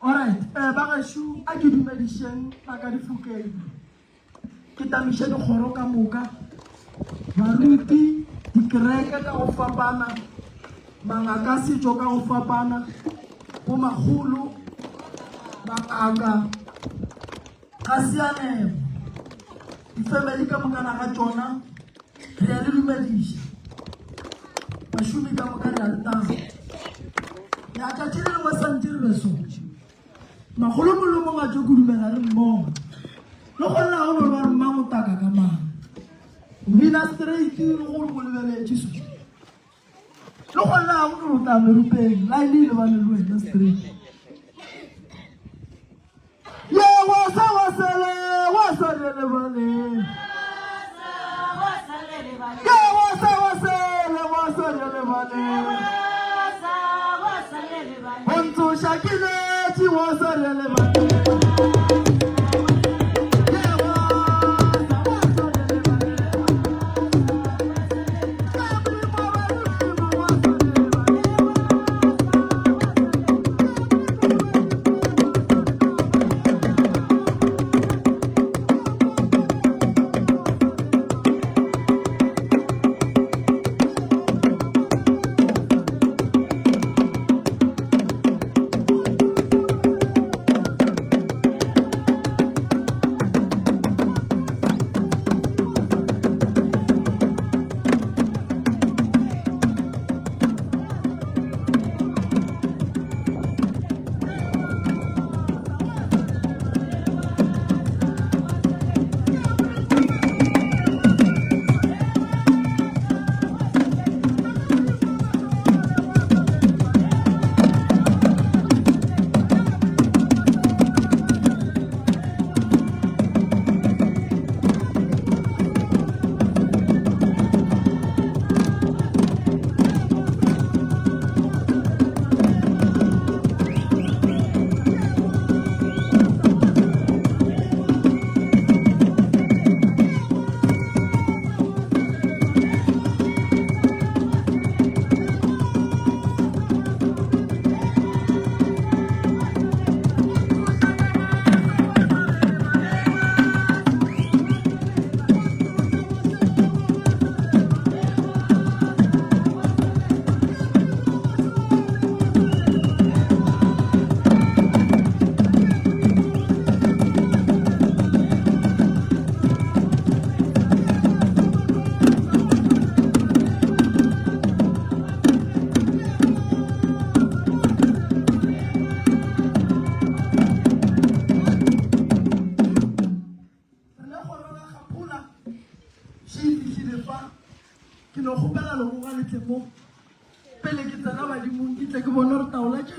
Alright, bagashu a ke dumedisheng ba ka difukeng. Ke tamishe dikgoro ka moka. Baruti dikereke ka go fapana, mangaka setso ka go fapana, bo magolo, bangaka, ga sianelo. Difamily ka mokana ga tsona, re a le dumedisha. Bashumi ka moka re a le tang. Ya ka tshile le wasantiri le so. Magolo molomo ga tso go dumela le mmogo. Le go nna go ba re mma motaka ka mang. Wina straight go go lebele tšiso. Le go nna go rota merupeng, la ile le ba le wena straight. Ye wasale le bale. Ye wasale le bale. Onto shakile ti wasale le bale.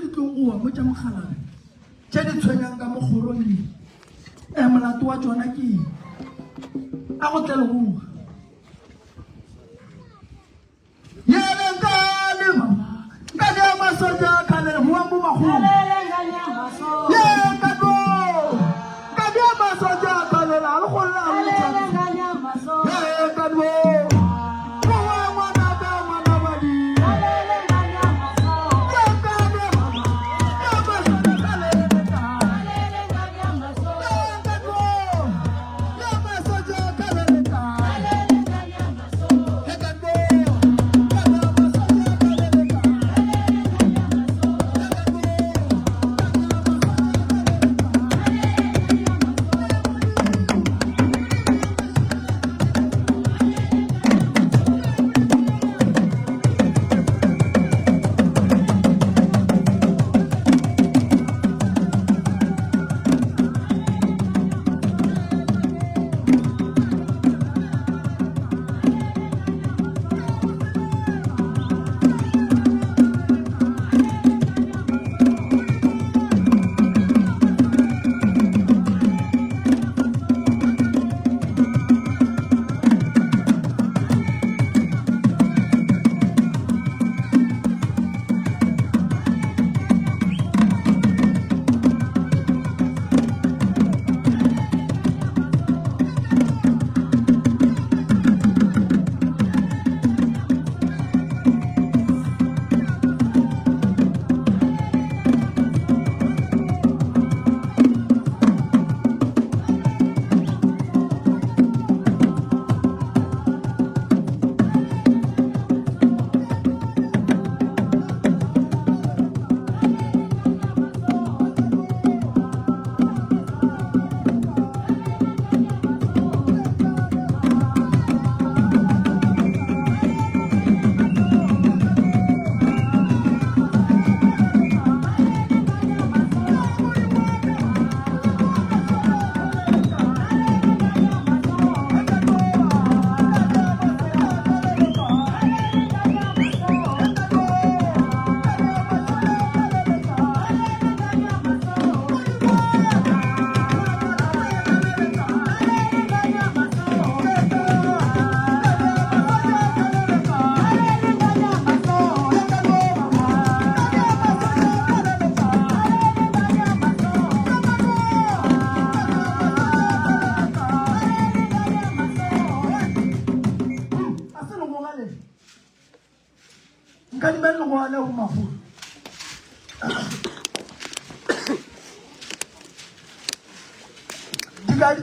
di tlong go wa mo tša mogalabe tše di tshwenyang ka mogorong molato wa tsona ke a go tle le goa yelenkane mama nkane ya masoja kane boa mo magolo yelenkano nkane ya masoja kane la le go lla yelenkano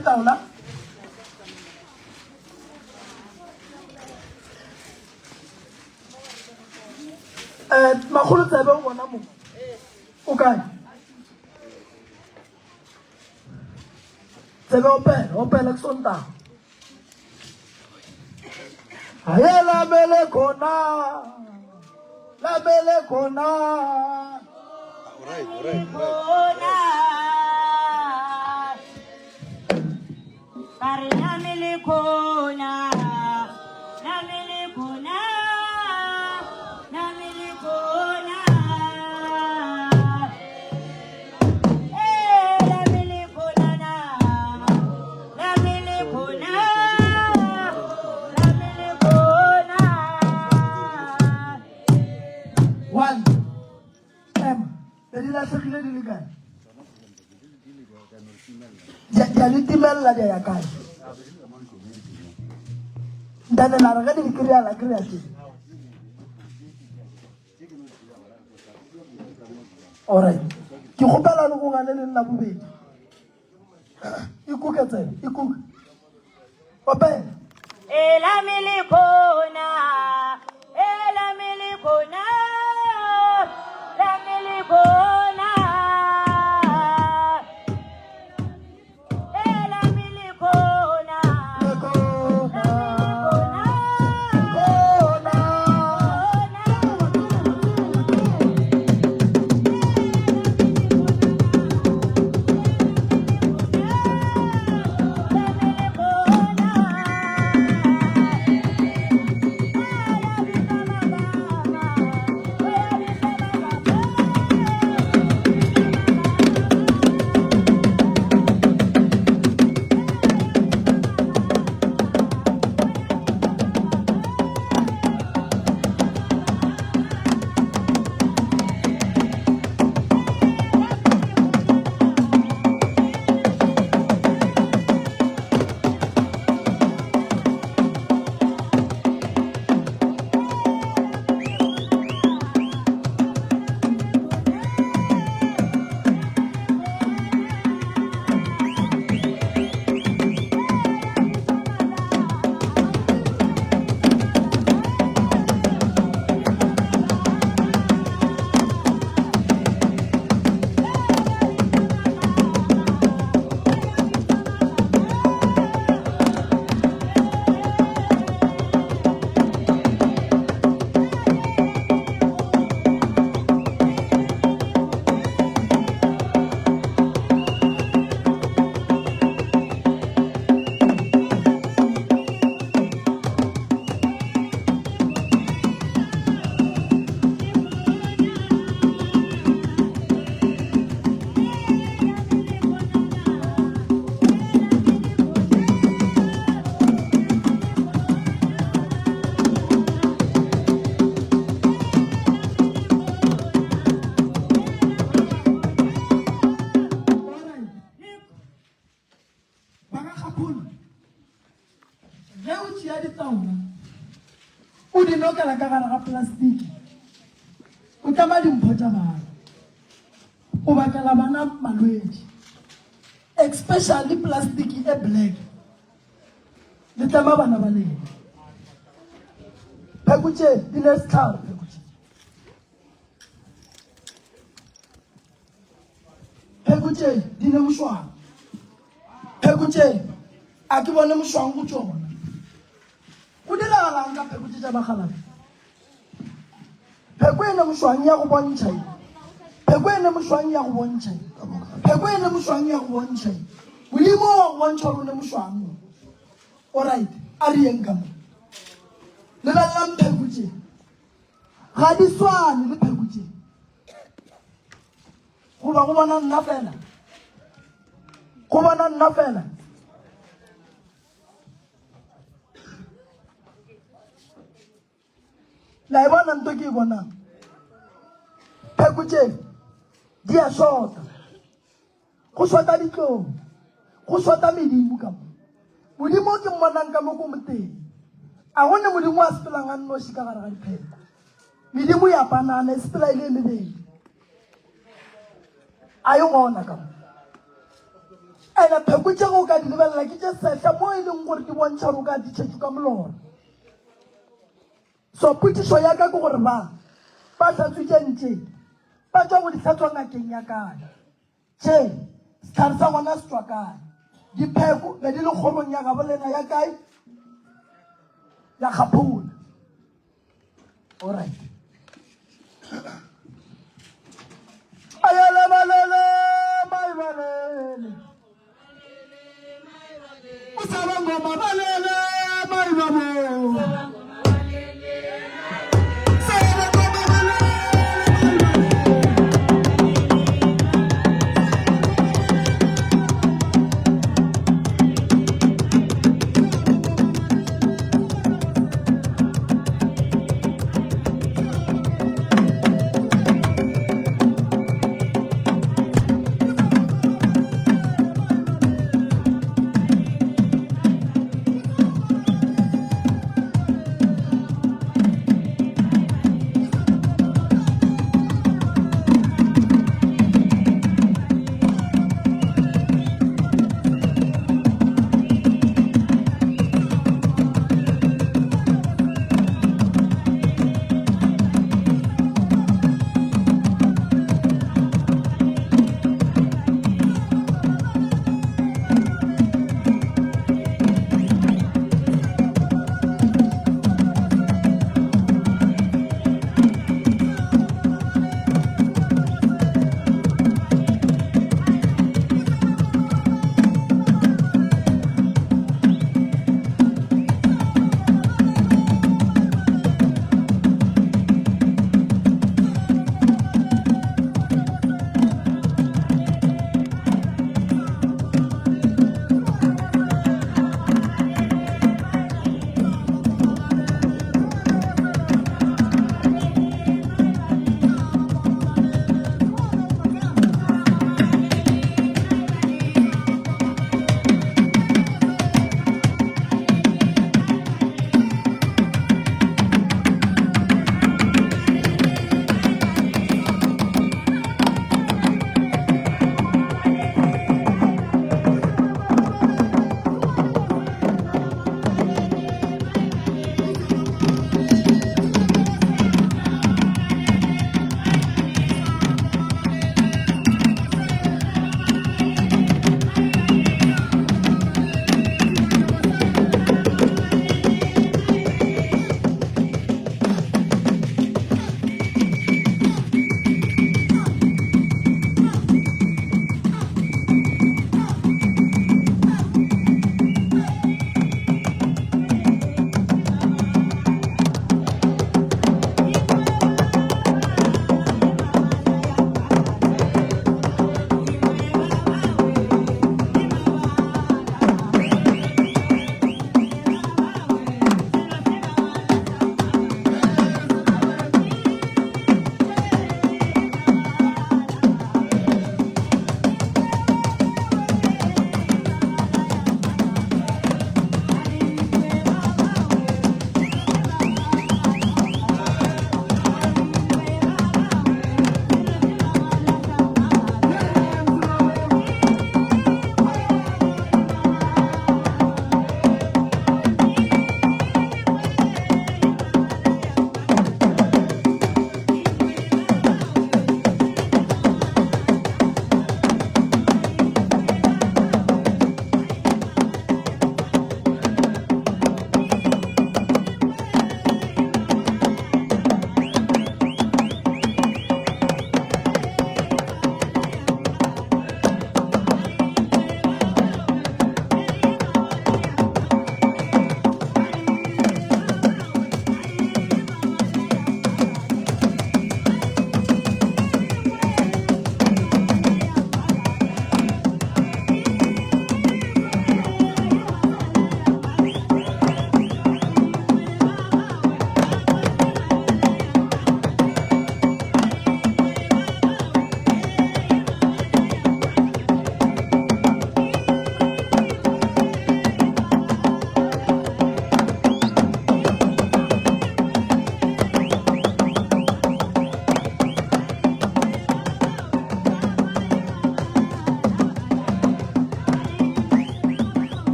di taula magolo tsebe o bona mo o kae tsebe opela ke sontaga haye lamele khona la dia ya kae ndane la re ga di kriya la kriya tse alright ke gopela le go ngane le nna bobedi ikuke tsene ikuke opela ela milikona la milikona di nokela ka gare ga plastic o tlama dimpho tsa bana o bakela bana malwetse especially plastic e black le tlama bana ba lena phekutse di ne setlhare phekutse di ne mošwang phekutse a ke bone mošwang go tsona go diragalang ka phekutse tsa bagalafi pheko ene mošwang ya go bontšha pheko ene mošwang ya go bontšha pheko ene mošwang ya go bontšha modimo wa go bontšha gore o ne mošwang alright a re yeng ka mo lebelelang phekutse ga di swane le phekutse goba go bona nna fela go bona nna fela la e bona nto ke e bonang phekutse di a shota go shota ditlong go shota medimo ka mo modimo ke mmonang ka mo ko moteng a gone modimo a sepelang a nnoši ka gare ga dipheko medimo ya panana e sepela ile e mebedi a yo ngona ka mo ene phekutse go ka di lebelela ke tse sehla mo e leng gore di bontšha go ka ditšhetšo ka molora so putiso ya ka ke gore ba hlatswitšentše ba tswa go di hlatswa ngakeng ya kae tše setlhare sa gona se tswa kae dipheko be di le kgorong ya gabolena ya kae ya kgaphola alright ayele balele maibalele o sa ba ngoma balele maibabo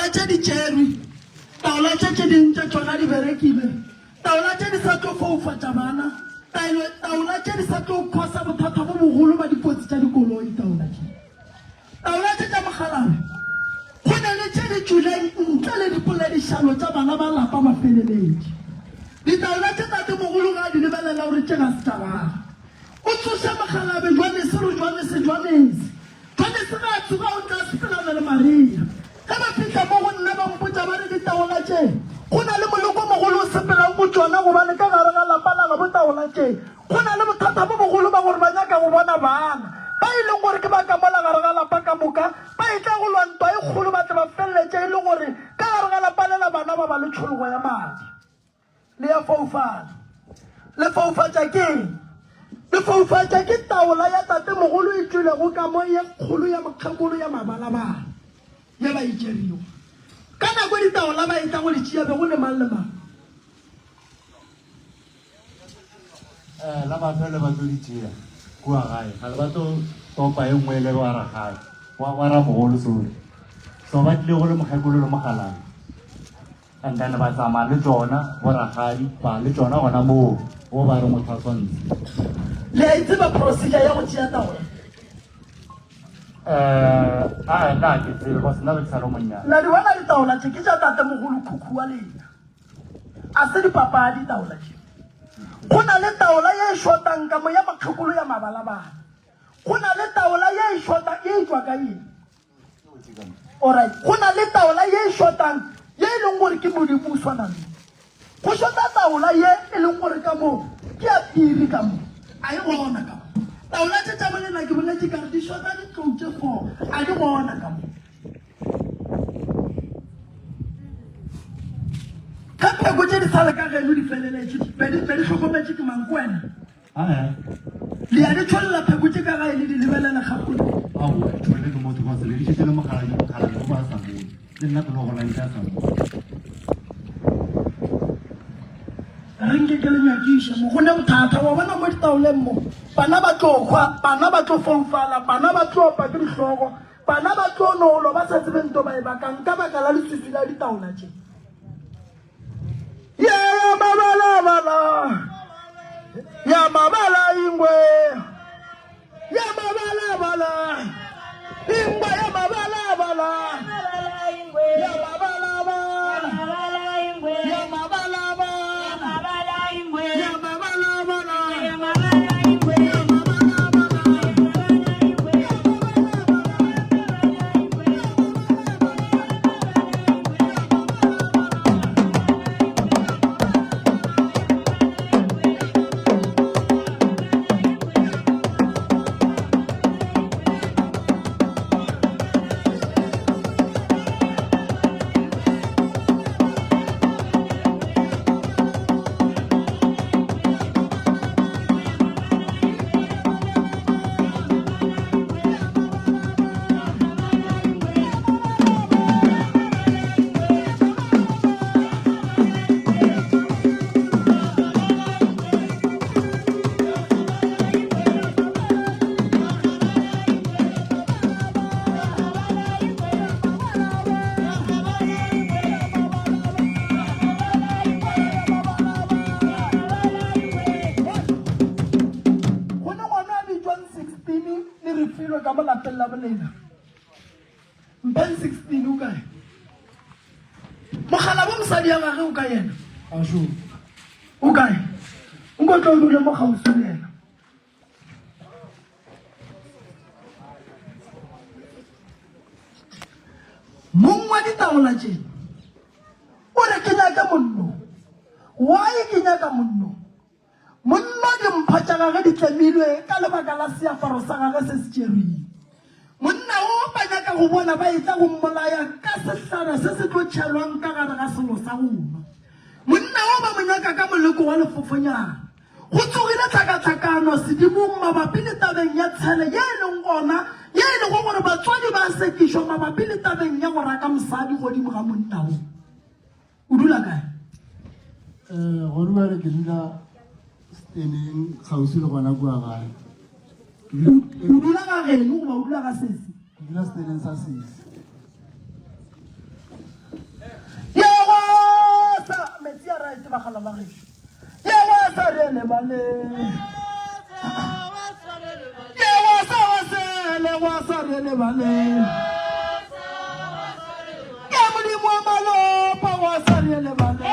taola tše di tšerwe taola tše ding tša tšona di berekile taola tše di sa tlo foufatša bana taola tše di sa tlo khosa bothata bo bogolo ba dikotsi tša dikoloi taola tše tša mogalabe go na le tše di tšuleng ntle le dipoledišano tša bana ba lapa mafeleledi ditaola tše tate mogolo ga di lebelela gore tše ga se tša bana o tsoša mogalabe jwanese re jwanese ga a tsoga o tla sepelana le maria ge ba fitlha mo go nna ba mpotsa ba re ditaola tše go na le moloko mogolo o sepelang mo tsona gobane ka gare ga lapa la gabo taola tše go na le bothata bo bogolo ba gore ba nyaka go bona bana ba e leng gore ke ba ka mola gare ga lapa ka moka ba e tla go lwantwa e kgolo ba tle ba feleletse e leng gore ka gare ga lapa le la bana ba ba le tšhologo ya madi le ya foufana le foufatša keng le foufatša ke taola ya tate mogolo e tswilego ka mo ye kgolo ya mokgekolo ya mabalabala ya ba itšerio ka nako ditaola ba e tla go di tšea be go le mang le mang la mafele ba tlo di tšea kua gae ga le ba tlo topa e nngwe le wa ragae wa ra mogolo sole so ba tlile go le mokgekolo le mogalane and then ba tsamaya le tsona boragadi ba le tsona gona moo o ba re motho a tshwantse le a itse ba procedure ya go tšea taola nna ke tsebe go sena be ke sa le monnyane na di bona ditaola tše ke tša tate mogolo khukhu wa lena a se dipapadi taola tše go na le taola ye e shotang ka mo ya makgekolo ya mabalabala go na le taola ye e shotang ye e tswa ka eng alright go na le taola ye e shotang ye e leng gore ke modimo o swanang go shota taola ye e leng gore ka moo ke a piri ka moo a e gona ka moo taola tše tša bolena ke boletse kare di shota ditlou tše 4 a di gona ka moo ka pheko tše di sale ka geno di feleletše be di tlhokometše ke mang ko wena le ya di tšholela pheko tše ka gae le di lebelela gakole tšhole ke motho ka sele di šetse le mogalane o ba sa bone le nna ke le go lantša sa bone renke ke le nyakiša mo go ne bothata wa bona mo ditaoleng mo bana ba tlo kgwa bana ba tlo foufala bana ba tlo opa ke dihlogo bana ba tlo nolo ba sa tsebeng to ba e bakang ka baka la leswifi la ditaola tše ya mabala ingwe ya mabala ingwe ya mabala ya Ben 16 o kae mogala bo mosadi ya gage o ka yena o kae nko tlo o dule mo gausi le yena mong wa ditaola tše o re ke nyaka monno why ke nyaka monno monno dimpho tša gage di tlemilwe ka lebaka la seaparo sa gage se se tšerweng monna o ba nyaka go bona ba etla go mmolaya ka sehlana se se tlo tšhelwang ka gare ga selo sa gona monna o ba mo nyaka ka moleko wa lefofonyana go tsogile tlhakatlhakano sedimong mabapi le tabeng ya tshele ye e leng gona ye e lego gore batswadi ba sekišwa mabapi le tabeng ya go raka mosadi godimo ga monna o dula kae gore ba re ke dula steneng kgausi le gona kua gae o dula ga geno goba o dula ga sese ke dula steneng sa sese metsi a right bagala ba gešo ye wa sa re lebale ye wa sa re lebale ye modimo wa malopa wa sa re lebale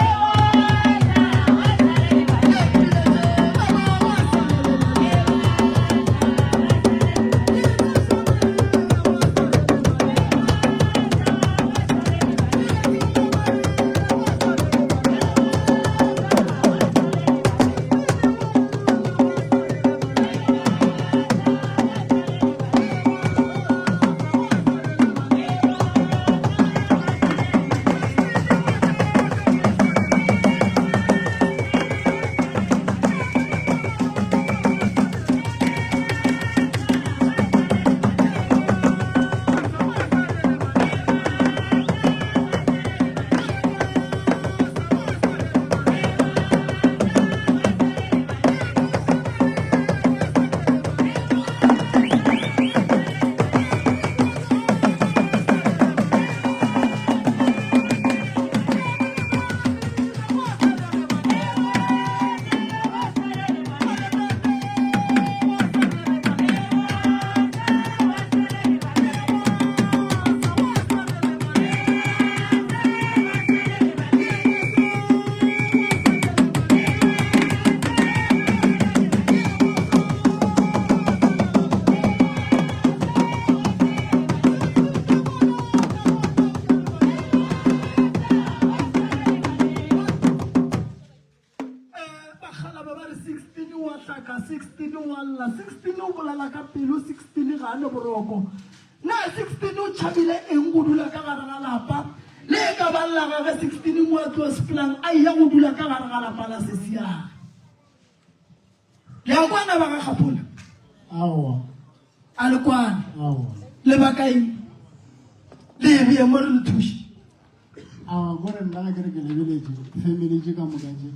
na 16 o chabile eng go dula ka gare ga lapa le ka balla ga 16 mo tlo splang a ya go dula ka gare ga lapa la sesia ya kwana ba ga khapola awa ale kwana awa le ba kai le bi mo re thushi awa gore nna ga ke le village family je ka mo gaje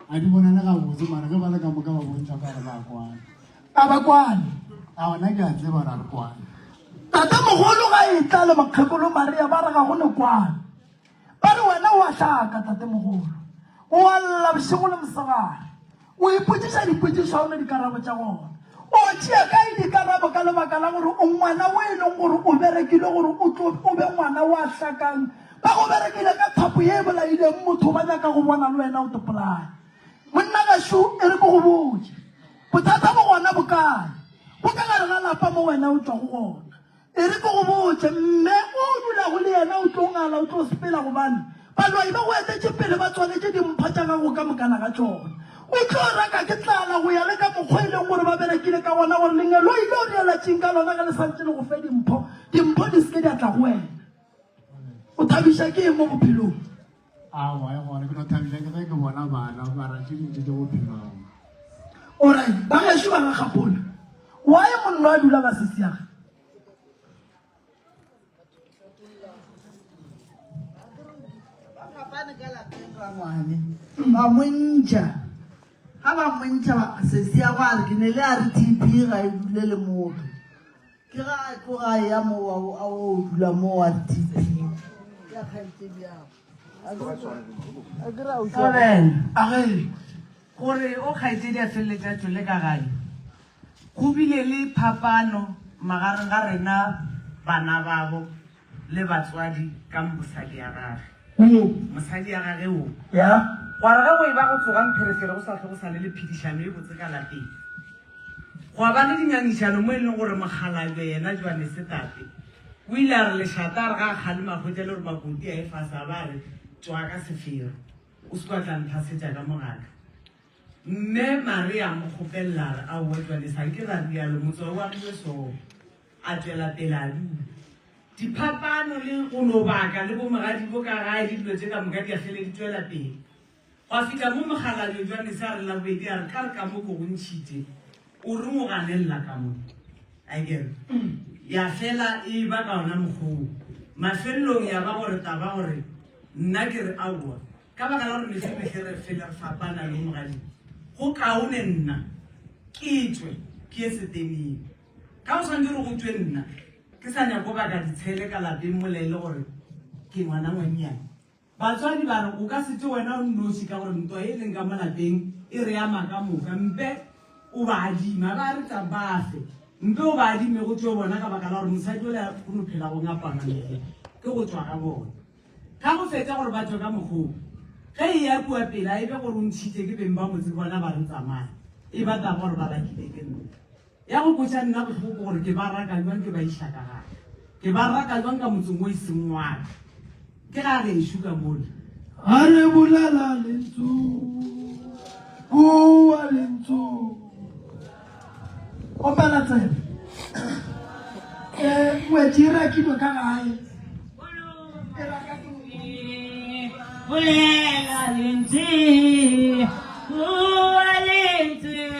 a di bona na ga botse mara ga bala ka mo ka ba bontsha ka ba kwana aba kwana awa na ke a tseba ra kwana tata mogolo ga e tla le makgekolo maria ba re ga go ne kwana ba re wena wa hlaka tate mogolo o alla bosigo le mosegare o ipotsiša dipotšišo o ne dikarabo tša gona o tšea kae dikarabo ka lebaka la gore o ngwana o e leng gore o berekile gore o be ngwana wa hlakang ba go berekile ka thapo ye e bolaileng motho ba nyaka go bona le wena o topolane monna gašo e re ko go botse bothata bo gona bokae bo ka gare ga lapa mo wena o tswa go gona e re ko go botse mme o dula go le yena o tlo ngala o tlo sepela gobane balwai ba go etetse pele ba tshwanetse dimpha tša gago ka mokana ga tsona o tlo reka ke tlala go ya le ka mokgwa e leng gore ba berekile ka gona gore lengelo ile o reelatseng ka lona ga le santse le go fe dimpho di seke di a tla go wena o thabiša ke eng mo bophelong awa ya gona ke no thabile ke ge ke bona bana ba ratše dintše tše bophelong orit ba gešo ba ga kgapola wa e monno a dula ba sesiaga ba montšha ga ba montšha sesia go a re ke ne le a re TP ga e dule le motho ke ga tloga ya mo a o dula mo wa TP ya kgaitsedi yago age gore o kgaitsedi a feleletša tsole ka gae go bile le phapano magareng ga rena bana babo le batswadi ka mosadi ya gage mosadi ya gage o ya wa re ge o e ba go tsogang pherefere go sa tle go sa le le phedišano e botse ka lapeng go ba le dingangišano mo e leng gore mogalabe yena jwane setate o ile a re lešata a re ga kgale makgwetsa le gore makoti a e fasa ba re tswa ka sefero o se kwa tla ntlhasetša ka mogaka mme maria mo kgopelela re a jwane sa ke ra rialo motswa wa mle so a tswela pele a dula diphapano le go no baka le bo mogadi bo ka gae di dilo tse ka moka di a fele di tswela pele gwa fitlha mo mogalabe jwane sa re la bobedi a re ka re ka mo ko go ntšhite o re mo ganelela ka mo a kere ya fela e ba ka ona mokgoo mafelelong ya ba gore taba gore nna ke re aowa ka baka la gore metlhemege re fele re fapana le mogadi go kaone nna ke tswe ke e seteneng ka o tshwanetse gore go tswe nna ke sa nyako baka ditshele ka lapeng molele gore ke ngwana ngwannyane batswadi ba re o ka se tse wena o nnosi ka gore ntwa e leng ka mo lapeng e re ama ka moka mpe o ba adima ba re tsa bafe mpe o ba adime go tswe bona ka baka la gore mosadi o le go no phela go ngapana ke go tswa ka bona ka go fetsa gore batho ka mogolo ge e ya kua pela e be gore o ntšhitse ke beng ba motse bona ba re tsamaya e ba taba gore ba bakile ke nna ya go kotsa nna botlhoko gore ke ba raka jwang ke ba išakagaga ke ba raka jwang ka motseng o e seng waka ke ga re e šuka mole ga re bolela lentso bua lentso opela tsebe moetšira kilo ka gae Bulela lentswe, bua lentswe,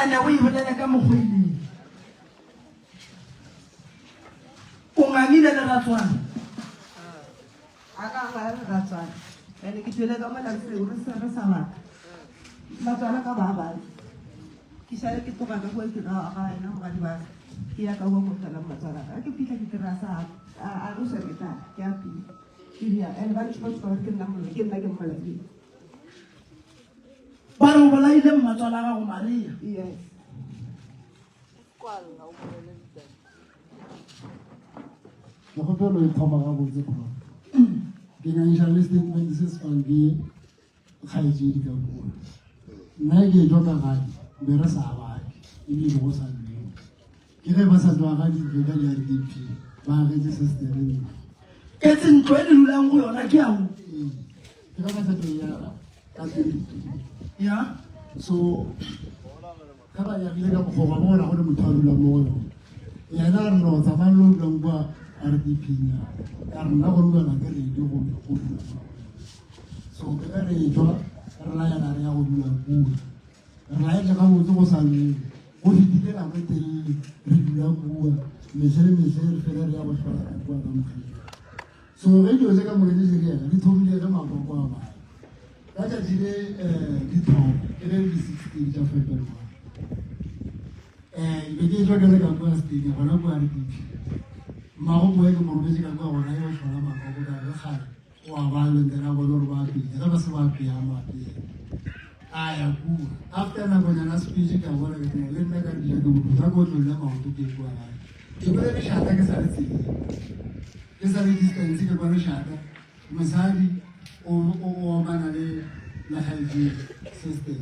ene o e bolela ka mokgweleng o ngangile le ratswana a ka ga re ratswana ene ke tswele ka mona se re sa baka batswana ka ba ba ke sa ke toka ka go dira ga ena go di ba ke ya ka go motala batswana ke pitla ke dira sa a go se beta ke a pi ke ya ene ba tshotse go ke nna mo ke nna ke mmala di ba re o bolaile mmatswala ga go Maria yes kwala o bolela le gopelo e thoma ga botse bro ke ngangisha le statement se se fang ke kgaitsedi ka bua nna ke tlo ka gae be re sa ba e le go sa le ke ge ba sa twa ga di ka di RDP ba ge se sistere ke tsentlo e dulang go yona ke ao ke ga ba sa twa ya ka ya so ka ba ya le ka go ga bona go le motho a dula mo yo yena re no tsamaya lo dlang ba RDP nya ka rena go lwa ke re di go so ke re twa re la ya re ya go dula bua re la ya ka botse go sa le go ditile la go tele re dula bua mesele fela re ya go tshwara ka bua ka mogedi so re dio se ka mo di se ke di thomile ka maboko a ba ka tsa dire di thom e le di 16 tsa February be ke tlo ke le ka bua steke gona bua re ditse mago mo e ke mo re ka bua gona yo tshwara maboko ka re ga wa ba le ndera go lo ba pi ga ba se ba pi a ma pi aya bua after na bona na speech ka bona ke le nna ka di go tsa go tlo le maoto ke bua ga ke bua le shata ke sa le tsile ke sa le distance ke bona shata mosadi o mana le la hygiene system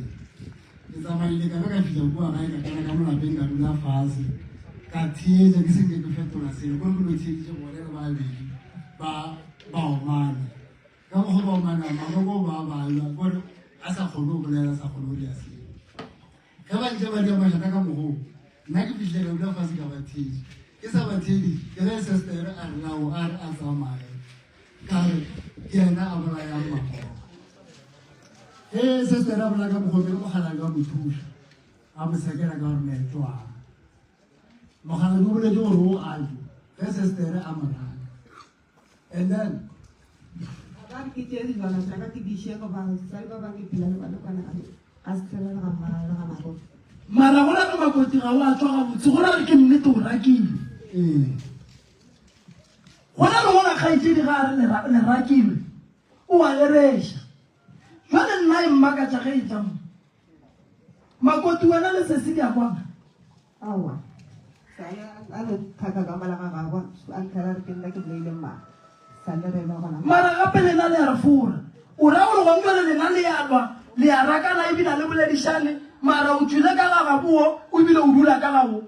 ke tsamaile ka ka fitla bua ga ka kana ka mo lapeng ka dula fase ka thietsa ke se ke fetola selo go go thietse bone ba bedi ba o mana ka go ba mana ma go ba la gore a sa kgone go lela sa kgone di ase ka ba ntse ba di ma ka mo nna ke fitlhela bula fase ka ba thietse ke sa ba thiedi ke re sister a lao a tsamaya ka ke na a bala ya mma sister a bala ka mo go gala ka mothusa a mo sekela ka rena tswa mo gala go bole go ro a ju sister a mara and then Kan kita di mana mereka tiga siapa bang, saya bang di pilihan mana mana asal lah kamar. mara gona ka makoti ga wa tswa ga botse gona re ke nnete o rakile gona le gona kgaitsedi ga re le rakile o a leresha jwale nna e mmakatsa ge e tsamo makoti wena le se se di a kwanga Awa, saya ada kagak gambar kagak, antara kita ke beli lemah. mara gape le na le a re fora o ra gore gongwe le lena le alwa le a rakana ebile le boledišane mara o tswile ka ga gabuo o ebile o dula ka gago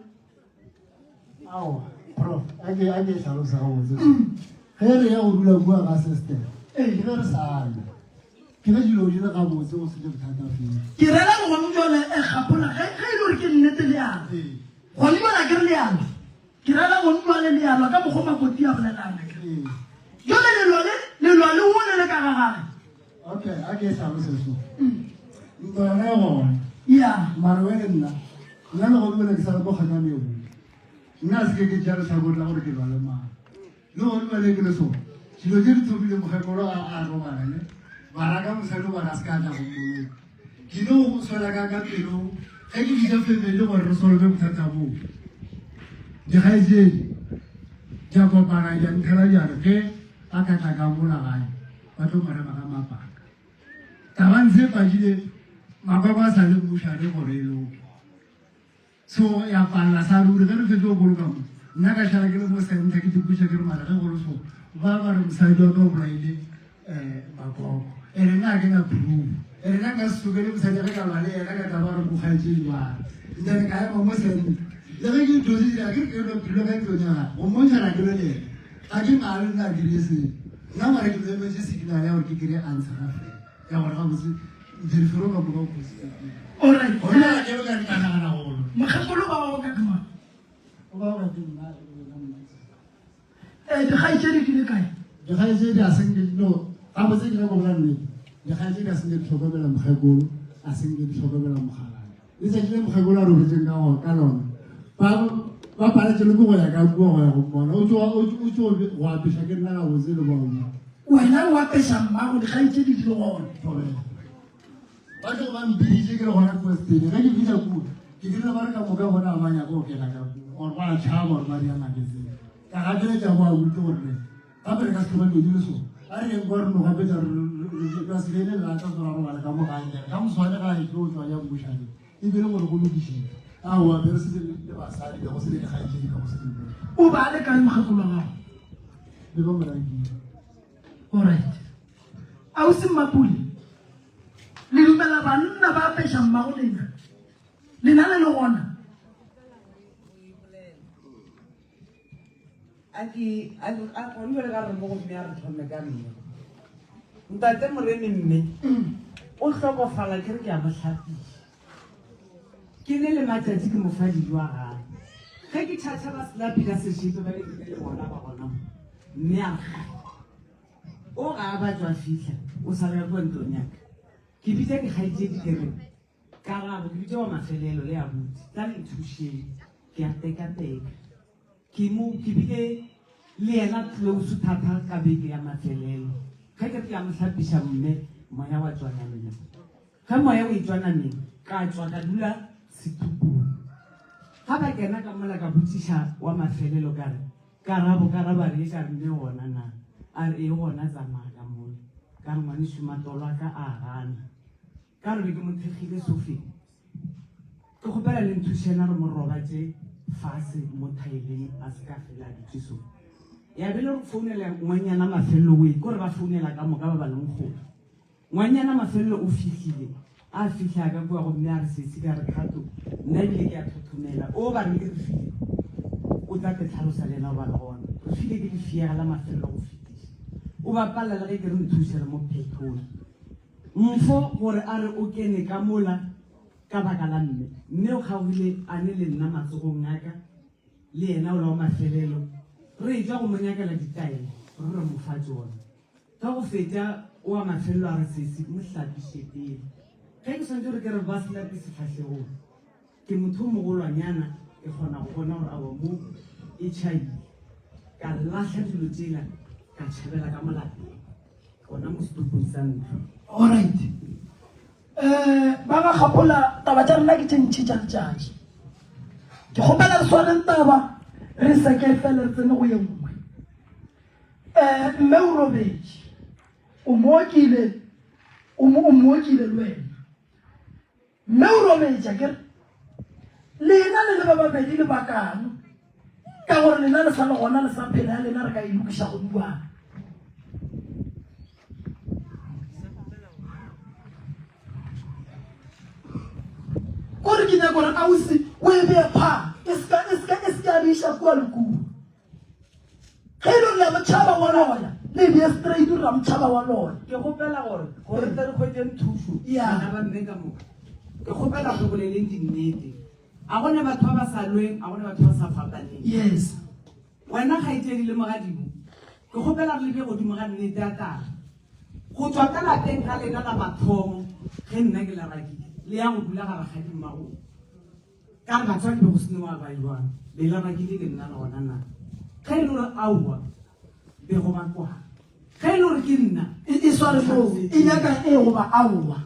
awa prof ake tlhalosa ga botse ge re ya go dula bua ga system ke ge re sale ke ge dilo di le ga botse go se le bothata fela ke rela le gongwe jone e gapola ge e le gore ke nnete le ala gone jona ke re le ala ke rela gone jale le alwa ka mokgwa makoti a bolelana jone lelwa le one le ka gagage okay ake tlhalose so ntona e gone ya mara wele nna le go bula ke sa go kgakane yo nna se ke ke jara sa go la gore ke lwale ma le go bula ke le so dilo di thobile mo gakolo a go bana ne bara ka mosadi ba raska tla go bula ke no go sola ka pelo ge ke di family gore re solve bothata bo di gaije ja go bana ja nthela ja re ke aka ka mola gae ba tlo mara ba ka mapaka tabanse ba jile mababa sa le bushare gore lo so ya palla sa ruri ga re fetso go ka mo nna ka shara ke le mo sa ntse ke dipusha ke re mara ga go so ba ba re sa do no braile mababa ere na ke na pru ere na ka su ke le sa le ka ba le ere ka ka ba re go gaetse ba nne ka ya mo se le ge ke dozi ya ke do pru ga ke nya o mo jara ke le a ke ma le na direse na mara ke le me se signal ya o ke kire answer ya gore ga botse dirifero ka mo go se alright ona ke ba ka na na go makgakolo ba go ka kama o ba ba dinna di gaitsedi di le kae di gaitsedi a seng no a botse ke go bla nnete di gaitsedi a seng di tlhokomela mogekolo a seng di tlhokomela mogala le se ke mogekolo a robetseng ka go ka lona ba pala tselo go ya ka bua go ya go bona o tso go apesha ke nna ga botse le bona wena o apesa mmago di gaitsedi di le gona ba tlo ba mbiditse ke le gona question ge ke fitla kua ke dire ba re ka moka bona a manya go kena ka or ba tšhaba gore ba di a naketse ka gakeletša go a bute gore gape re ka se ba dilo so a re eng kwa re no gapetsa ka se lele la tsa tsora robala ka mo gae ka moswane ga e tlo tswa ya mbušane ebile gore go lokišitse aowa bere se le basadi ka go se le gaetsedi ka go se le o ba le kae mogekolo wa gago le ba moraki. Alright. Ausi Mapule. Le dumela banna ba pesha mmago lena. Lena le gona. Aki a go le ga re mo go mme a re tlhomme ka mme. Ntate moremi mme. O hlokofala ke re ke a mo hlapisa. Ke ne le matsatsi ke mo fa dijo a gae. Ge ke thatha ba slapi ka seshipe ba le bona ba gona. Mme a o ga ba tswa fihla o sa re go ntong ya ka. Ke bitse ke gaitse ke re karabo ke bitse wa mafelelo le a botse. Tla le thusheng ke a teka. Ke bile le yena close thata ka beke ya mafelelo. Ge ke ya mo hlapisa mme moya wa tswana mme. Ga moya o itswana mme ka tswa ka dula setupung. Ha ba kena ka mola ka botsisha wa mafelelo ka re karabo re ka mme ona na a re e gona tsamaya ka mo ka re ngwane shumatolwa ka a gana ka re ke mo thegile sofi ke gopela le nthushena re mo robatse fase mo thaileng a se ka fela dithuso ya bele re founela ngwanyana mafelelo we ko re ba founela ka moka ba ba leng go ngwanyana mafelelo o fihlile a fihla ka kwa go mme a re setse ka re khato nna bile ke a thothomela o ba re ke re file o tla te tlhalosa lena ba le gona re file ke difiega la mafelelo go fitisa o ba palla le ge ke re nthuse re mo phethong mfo gore a re o kene ka mola ka baka la mme o kgaogile a ne le nna matsogong ngaka le yena o la wa mafelelo re tswa go monyakela ditaele re mo fa tsona ka go fetsa o wa mafelelo a re sesi mo hlapishe pele ge ke swantse gore ke re ba selapise fatlhegong ke motho o mogolwanyana ke kgona go bona gore a wa mo HIV ka latlha dilo tsela ka tšhabela ka molapeng gona mo setopong sa ntlo. Alright. Ba ga gapola taba tša rena ke tše ntšhi tša letšatši. Ke kgopela re swareng taba re seke fele re tsene go ye nngwe. Mme o robetše o mookile le wena. Mme o robetša ke re lena le ba babedi le bakang ka gore lena le sa le gona le sa phela lena re ka ilokiša go duana. Kore ke nyaka gore ausi o e beye pha e se ka reiša kua le kua. Ge e le gore la motšhaba wa loya le beye straight ra motšhaba wa loya. Ke gopela gore tle re kgwetseng thuso bana ba mme ka moka ke gopela go boleleng dinnete a gone batho ba ba sa lweng a gone batho ba sa fapaneng. Yes. Wena ga itse le mogadimo ke gopela re lebe godimo ga nnete ya taba go tswa ka lapeng ga lena la mathomo ge nna ke la rakile le ya go dula ga ragadi mmago ka re batswadi be go sene wa ba jwang le la rakile ke nna le gona na ge e le gore aowa be go bakwana ge e le gore ke nna E sware foo e nyaka e goba aowa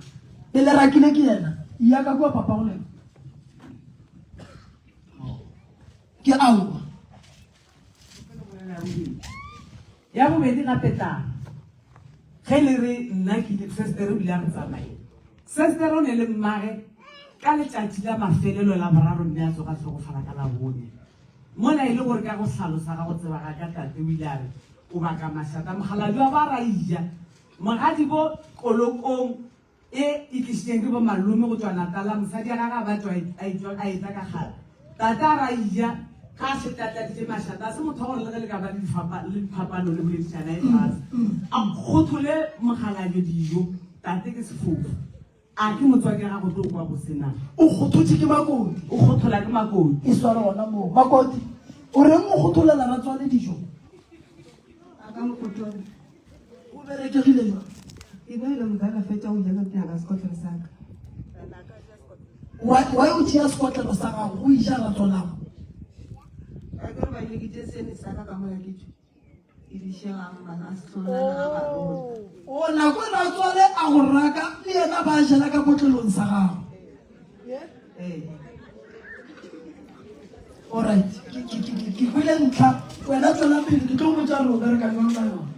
le le rakile ke yena yaka kua papa go lena ke aowa. ya bobedi gape taba ge le re nna ke sestere o bile a re tsamaye sestere o ne le mmage ka letšatši la mafelelo la boraro mme a tsoga tlhogofala ka la bone mola e le gore ka go hlalosa ga go tsebaga ka tate o ile a re o baka mašata mogala jwa ba ra ija mogadi bo kolokong e tlišitšeng ke bo malome go tswa natala mosadi a gaga ba tswa a etsa ka gale tata a ra ija ka setatladitše mašata a se motho gore le ge le ka ba le phapano le boledišana e fase a kgothole mogalajo dijo tate ke sefofu a ke motswa ke ga go tlo kwa go senang O kgothotse ke makoti o kgothola ke makoti e sware gona moo makoti o reng mo kgotholela ba tswale dijo a ka mokotone o berekegile jwa ke boele motho a ka fetsa go jaka pjaka sekotlelo sa ka wa o tšea sekotlelo sa gago go iša ratsolago a ke re ba lekitse sene sa ka mola ke tso e dišegang bana a setlolana ga barolo o nako ratswale a go raka le yena ba jela ka kotlelong sa gago. Alright, ke kwile ntlha wena tswela pele ke tlo botsa re o bereka jwang ka yona.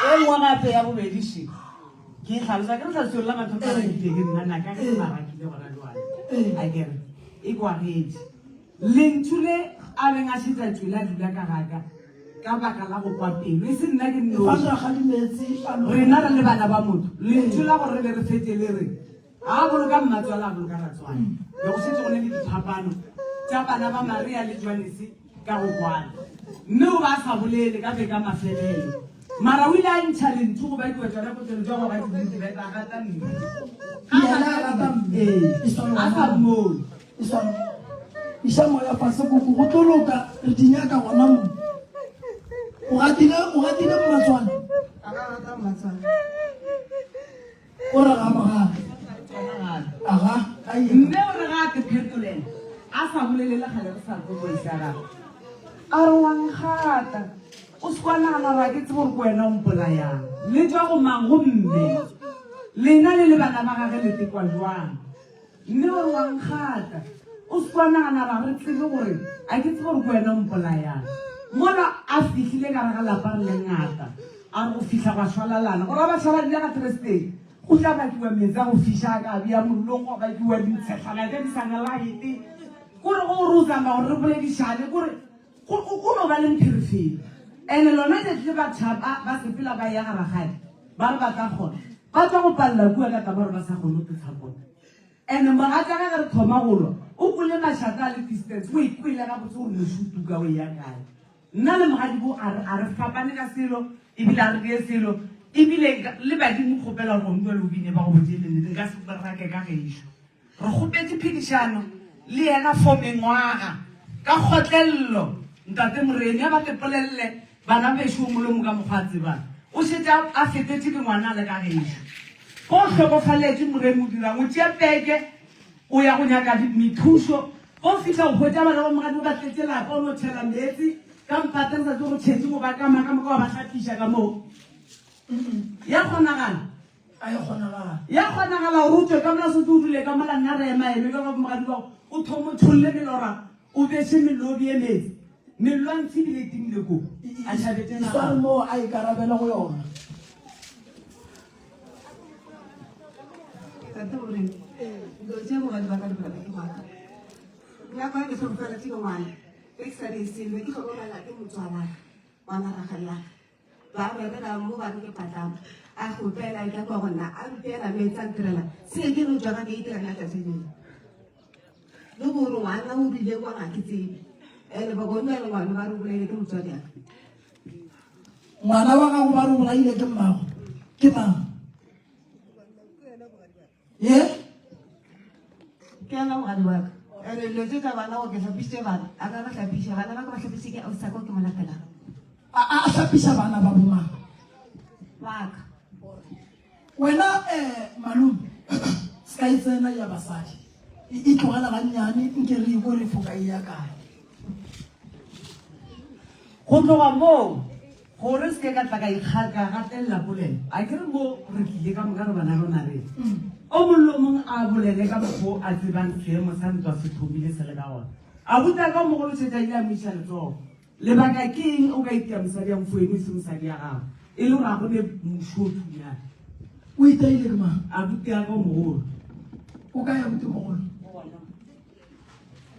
e nngwe gape ya bobediše ke tlhalosa ke re tlhalosong la matho ka raiteng nna naka ke marakile gona jwale a kere e kwagetse lentsho le a beng a šetsa tswela dula ka gaka ka baka la go kwa pelo e se nna ke nno Fana ga di metsi a no. rena re le bana ba motho le nthola gore re be re fetse le re a boloka mmatswala a boloka ratswana be go setse go ne le diphapano tsa bana ba Maria le Johannes ka go kwana mme o ba sa bolele ka be ka mafelelo mara o ile a ntšha lentho go ba diwa tsona botlelo jwa go ba dintsi ba tla gata mme Yena a rata mme. E swana a sa mmone e swana. Isha moya fase go go toloka re dinyaka gona mo. O gatile mmatswana. a ka rata mmatswana O re ga maga. Aga ai. mme o re ga ke phetolele a sa bolele le gale re sa go go isara a re wa ngata o se kwa nagana ra ke tse gore ko wena o mpola yang le jwa go mang go mme lena le le bana ba gage le tekwa jwang mme o re wa ngata o se kwa nagana ra re tsebe gore a ke tse gore ko wena o mpola yang mola a fitlhile ka re ga lapa re le ngata a re go fitlha gwa shwalalana gore ba tšhaba dile ka tresteng go tla bakiwa metsi a go fiša ka bea mollong go bakiwa ditshetlana tse di sanalaete kore go re o tsamaya gore re boledišane kore go no ba leng phirifelo and lona letse bathapa ba sepela ba ya garagadi ba re batla gona ba tswa go palela kua ka taba gore ba sa kgone go tshapona and mogatsa ka re thoma golwa o kole mašata a le distance o ikwele ga botse gore mosutuka o ya kae nna le mogadi bo a re fapane ka selo ebile a re ke selo ebile le badimo kgopela gore gompe le obine ba go botelele nka se rake ka gešo re kgopetse phedišano le yena for mengwaga ka kgotlelelo ntate moreni a ba tepolelele bana bešo molomo ka mokgwa a tsebana o setse a fetetse ke ngwana le ka gešo go tlhokofaletse moreni o dirang o tšea peke o ya go nyaka methuso go fitlha go kgwetsa bana ba mogadi o ba tletse lapa o no tšhela metsi ka mpateng sa tse go tšhetse mo bakama ka moka wa ba tlhapiša ka moo ya kgonagala Ai kgonagala. ya kgonagala o rutwe ka mola setse o dule ka mola nna re ema eme ka mogadi bao o thomo tsholle melora o bese melobi e metsi melwantse ebile timile ko a tšhabetse Iswana mo a ikarabela go yona. tate gore dilo tse bogadi ba ka di bolela ke ngwana ya kwa ke tlhokofela tse ke ngwana e ke sa di selwe ke tlhokomela ke motswalaka wa maragalla ba bereka mo ba ke patlamo a gopela ka kwa gona a mpela metsi a ntirela se ke re jwaka ke iterela ka tseneng le gore ngwana o rile kwa ga ke tsebe and ba gona le ngwana ba re bolele ke motswadi aka Ngwana wa gago ba re bolaile ke mmago. Ke mang? Ye? ke ena mogadi waka and dilo tse tsa bana go ke tlhapisitse bana a ka ba tlhapiša bana ba ke ba tlhapisitse ke ausako ke mo latelang A tlhapisa bana ba bomang. baka Wena malome ska itsena ya basadi. E tlogela gannyane nke re go re foka e ya kae. go tloga moo gore se ke ka tla ka ikgaka gatelela polelo a ke re mo re tlile ka moka re bana rona re o mollo mongwe a bolele ka mokgwa a tsebang seemo sa ntwa se thomile se le ka gona a buta ka mogolo setsa ile a moisa letsogo lebaka ke eng o ka itea mosadi ya mofoeno e se mosadi ya gago e le gore a gone moso o thunyana O itaile ke mang? a butea ka mogolo O ka ya bote mogolo.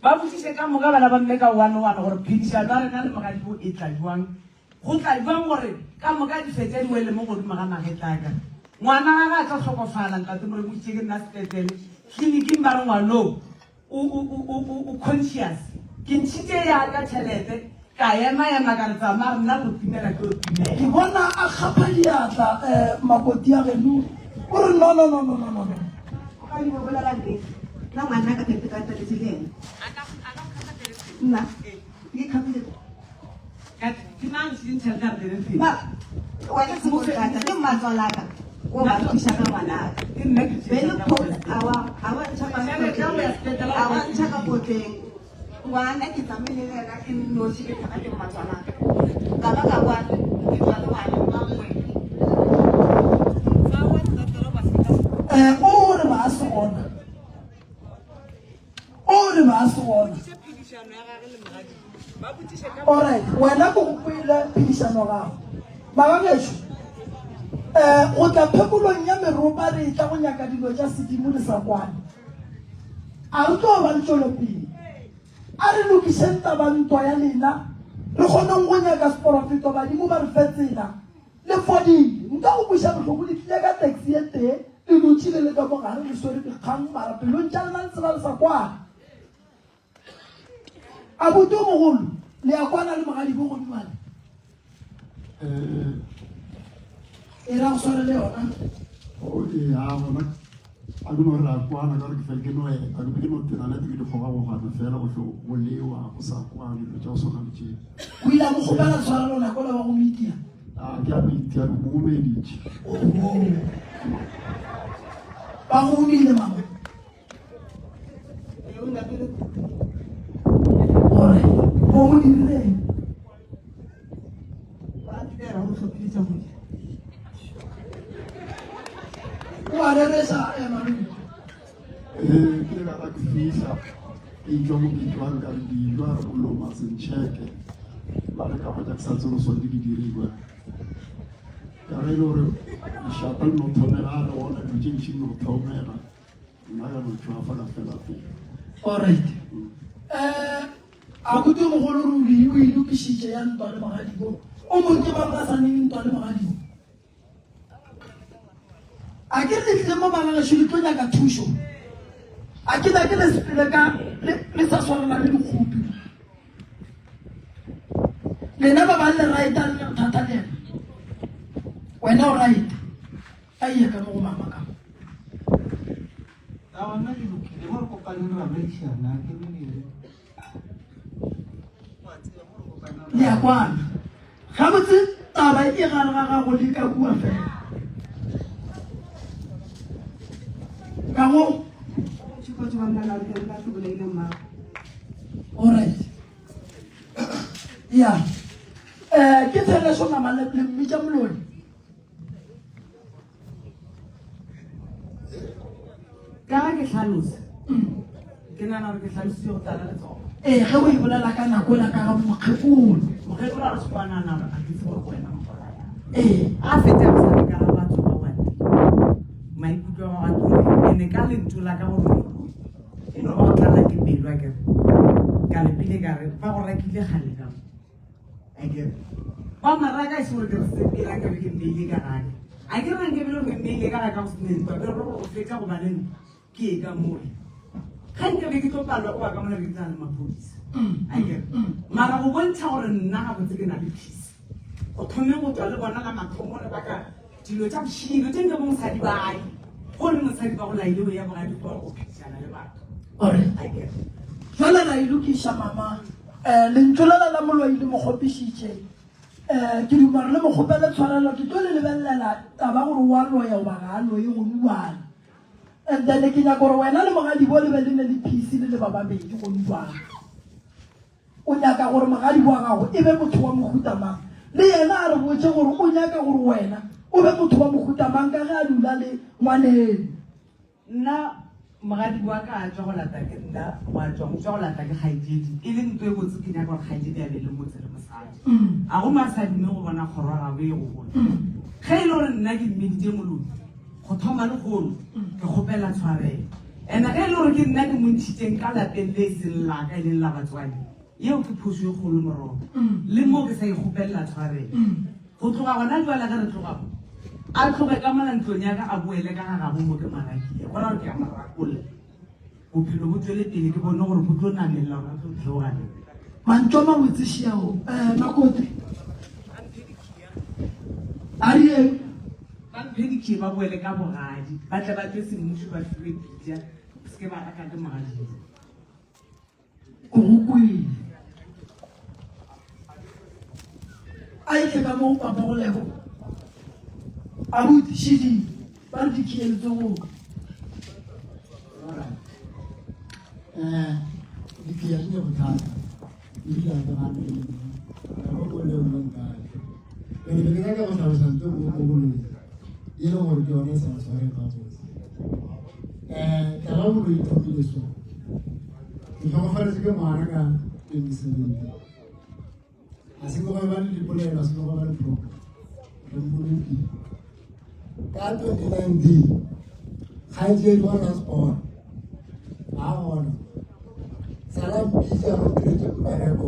ba botsise ka moka bana ba mme ka one-one gore phedišano a rena le mogadibo e tla jwang go tla jwang gore ka moka di fetse diwele mo godimo ga magetlaka ngwana ga ga a tla tlhokofala nkate more moitse ke nna sepetele tleliniking ba re ngwanoo o conscious ke ntšhitše yaka tšhelete ka ema ka re tsamaya rena go timela ke o timela Ke bona a gapa diatla makoti a geno. O re no. ka di bolela nteng nna ngwana ka tete ka tatetse le ena nna ke kgapile ke mang se ntšhelete a re teng ba wena se mokgata ke mmatswalaka o ba thuša ka ngwanaka ke nna ke bele a wa ntšha ka potleng ngwana ke tsamaile le ena ke noši ke tlhaka ke mmatswalaka ka ba ka kwa ke tswa le ngwana bangwe O re ba a se gona. Alright, wena go gopoile phedišano gago. Baba besho. O tla phekolong ya meropa re tla go nyaka dilo tša sedimo le sa kwane. A re tlo ba le tšwelopele. A re lokišeng tabantwa ya lena re kgonang go nyaka seporofeto badimo ba re fetsela le fodile nka go buša botlhoko le tlile ka taxi e tee le lotšhile le ka mogare le swere dikgang mara pelong tša lena le tsela le sa kwana a boto mogolo le ya kwana le mogadibo godimane e ra go sware le yona ya gona a ke no re a kwana ka re ke fele ke no eta ke no tena le ke dikgogagogana fela go lewa go sa kwane dilo tša go swana le tšee o ile a mo kgopela tshwara lona ko le ba go media ke a meitia mo meditše ba go umile mama ore bo mo dirileng o a reresa malome ke le ka ke fitlha ke itwa mo ke twang ka re dilwa re boloma sentšheke ba re ka go ja ke sa tsere swante ke diriwa ka re le gore lešata le no thomela a le gona dilo tše ntšhi no thomela nna ka no tšwa fela pele alright a kutu mogolo re o ilokišitše ya ntwa le mogadibo o monke ba ba sa neng ntwa le mogadibo a ke le tle mo bangagašo le tlo nyaka thušo a ke na ke le sepele ka le sa swarela le dikgopi lena ba ba le right a le thata le ena wena o right a ie ka mo go mama ka le ya kwana ga botse taba e gare ga gago le ka bua fela ka go alright ya ke tsheleso nama le mmitša moloi ka ga ke tlhalosa ke nana gore ke tlhalositse go tala letsogo ge o e bolela ka nako la ka ga mokgekolo mokgekolo a re sekwanana gore a ke tsebo go wena mogolaya a fete go sane ka ga batho ba wate maikutlo a gatole ene ka lentola ka gore e no ba go tlala ke pelo a kere ka lepile ka re ba go rakile gale ka a kere ba maraka e se gore ke re sepela ka re ke mmeile ka gake a ke rang ke bele gore mmeile ka gaka go senentwa pero gore go fetsa go baneng ke e ka moe ga nke be ke tlo palwa o ba ka mona re ke tsa le maphodisa a kere mara go bontsha gore nna ga botse ke na le peace go thome go tswa le bona ka mathomo le baka dilo tša bošhilo tše nke bo mosadi bae gore mosadi ba go laile o ya bogadi gore go phedišana le batho alright a kere jwale ra ilokiša mama lentsolela la moloi le mokgopišitše ke dumare le mokgopele tshwarelo ke tlo le lebelela taba gore wa loya o ba ga loye go nuana and then ke nyaka gore wena le mogadibo le be le ne le phisi le le ba babedi go nuana o nyaka gore mogadibo wa gago e be motho wa mohutamang le yena a re botse gore o nyaka gore wena o be motho wa mohutamang ka ge a dula le ngwaneng nna mogadibo wa ka a tswa go lata ke nna wa tswa go lata ke kgaitsedi e le ntho e botse ke nyaka gore kgaitsedi a be le motse le mosadi a go masadime go bona kgoro ga bo e go gola ge e le gore nna ke mmeditse molodi go thoma le golo ke kgopela tshwarelo and ge e le gore ke nna ke montšhitseng ka lapeng le e seng laka e leng la batswadi eo ke phoso e kgolo morogo le mo ke sa ikgopelela tshwarelo go tloga gona jwala ge re tlogago a tloge ka mona ntlong yaka a boele ka ga gabo mo ke marakile gona gore ke a marakole bophelo bo tswele pele ke bone gore go tlo namelela gona tlo tlhogane mantso a mabotsešiago makote a rie ba mphedikie ba boele ka bogadi ba tle ba tse semmuso ba fiwe pitša se ke ba raka ke mogadile o go kwele a itle ka mo papagolego abuti shidi ba re dikhieletse go dikia di le bothata ebile a ke ganele go bolelong kae ke be ke nyaka go tlhalosa ntho mo boloi e le gore ke yone sa tshware ka botse taba boloi thomile so ke tlhokofaletse ke ngwana ka 2017 a se go ba le dipolelo a se go ba le program re mbolokile ka 2019 kgaitsedi wa transport a gona sala mpitsa go diretse mmereko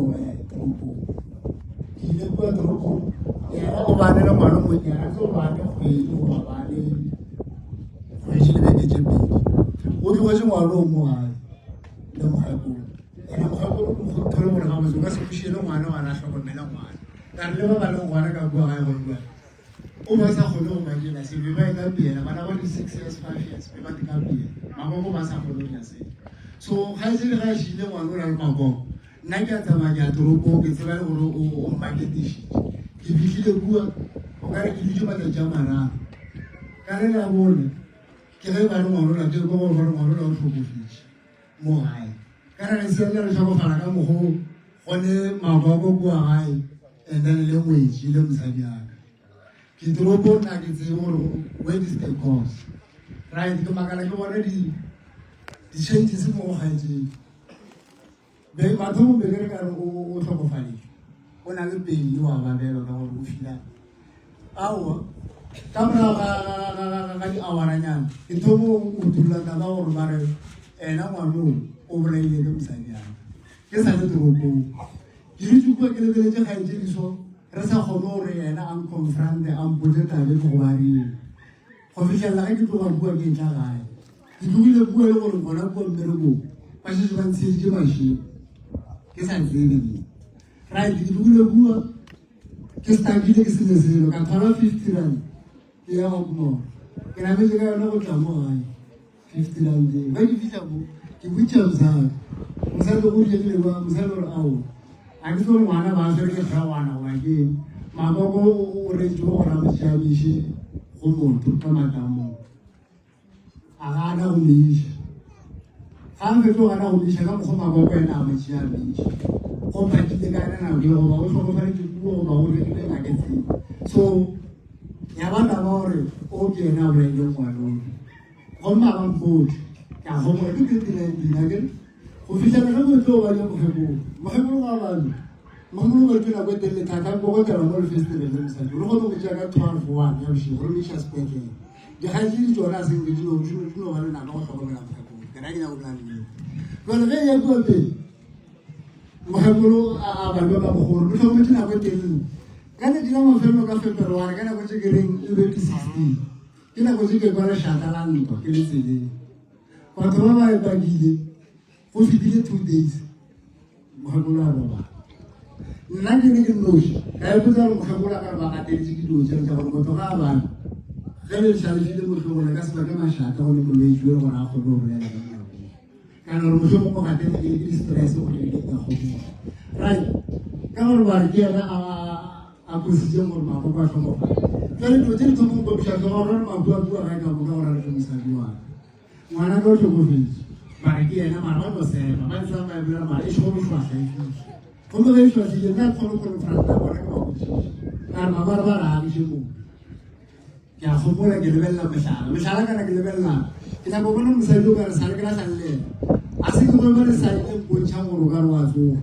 troupong ile kwa toropo ya o bana le ngwana mo nyana so bana go ile go bana re se le ke tsepe o di go se ngwana o mo ha le mo ga go ena mo ga go go thole mo ga mo ka se pushele ngwana wa na hlokomela ngwana ka re le ba le ngwana ka bua ga go bua o ba sa gone go makela se be ba ka pela bana ba di 6 years 5 years be ba di ka pela maboko ba sa gone ya se so ga se le ga shile ngwana o ra maboko nna ke a tsamaya toropo ke tseba le gore o marketishi ke fitlhile bua o ka re ke ditse matsatsi a mararo ka re la bone ke ge ba le ngwanola ke go gore ngwanola o tlhokofitše mo gae ka re se le re tlhokofala ka mogo gone maboko bua gae and then le ngwetši le mosadi aka ke toropo nna ke tsebe gore where is the cause right ke makala ke bone di-changes mo go gaetseng batho mo bekere ka re o tlhokofaletse o na le pele wa babelo ka gore o fila aowa ka morago ga di-awaranyana ke thomo o dula taba gore ba re ena ngwanoo o bolaile ke mosadi yang ke sa le toropong ke ditsupa ke lebeletse gaetsediso re sa kgone gore ena unconfronte ampotse tabe ke go barile go fitlhelela ge ke tloga bua ke tla gae ke tlogile bua le gore bona bua mmerekong ba setse ba ntsheditse mašhemo ke sa tsebe right ke tlogile bua ke stakile ke sene selo ka thola 50 rand ke ya go mo ke nametse ka yona go tla mo gae 50 rand ba ke fitlha mo ke butša mosadi go diegile ba mosadi gore ao a ke tsore ngwana ba fere ke tlhawana goba keng maboko o retse go gora motšeamiše go motho ka matamong a gana go meiša ga fetlo gana go meiša ka mokgo maboko ena a motšeamiše go pakile ka ena nako goba o tlhokofaletse puo goba go rekile ngaketseng so ya bana ba gore o ke ena a bolaile ngwanong gomma ba mpotse ka gomore ke ke go fitlhela ge motlo o ba le mogekolo ga bano mogolo ba tona ko telele thata ko go tela mo le festival le mosadi le go go tšea ka 12-1 ya bošego re meiša sepetlele dikgaetse di tsona a seng ke dino ba le naka go tlhokomela mogekolo ke na ke nyako bola nnete jale ge ya kua pele mogekolo a balwa ka bogolo le tlhokometse nako e telele ka ne dila mafelo ka February ka nako tse ke reng e be ke 16 ke nako tse ke kwa lešata la ntwa ke le tseleng batho ba ba e bakile go fetile 2 days mogekolo a roba nna ke ne ke noši ka e botsa gore mogekolo a ka re ba gateletse ke dilo tse tsa gore motho ga a bana ge le šalefile motlhogole ka sebaka mašata go le molwetse le gore a kgone go rolela ka nako kana gore motlhogo mo gatele ke di-stress gore ke ka kgomoga right ka gore ba re ke ena a kositseng gore makoko a tlhokofala fele dilo tse di thomong kopišato ga gore maku a bua gae ka boka gore a re ke mosadi wane ngwana ka o tlhokofetse ba re ke ena mara ba tlosema ba ntsa maebela mara e šego bošwatlhaefiša gomme ge e šwatlhile nna kgone gore franta bona ke bakošiša kare mabare ba re abiše moo ke a gopola ke lebelela metlhala kana ke lebelela ke nyako bona mosadi o ka re sale ke la tlallela a se ke bone re sale e mpontšhang gore o ka re wa tsoga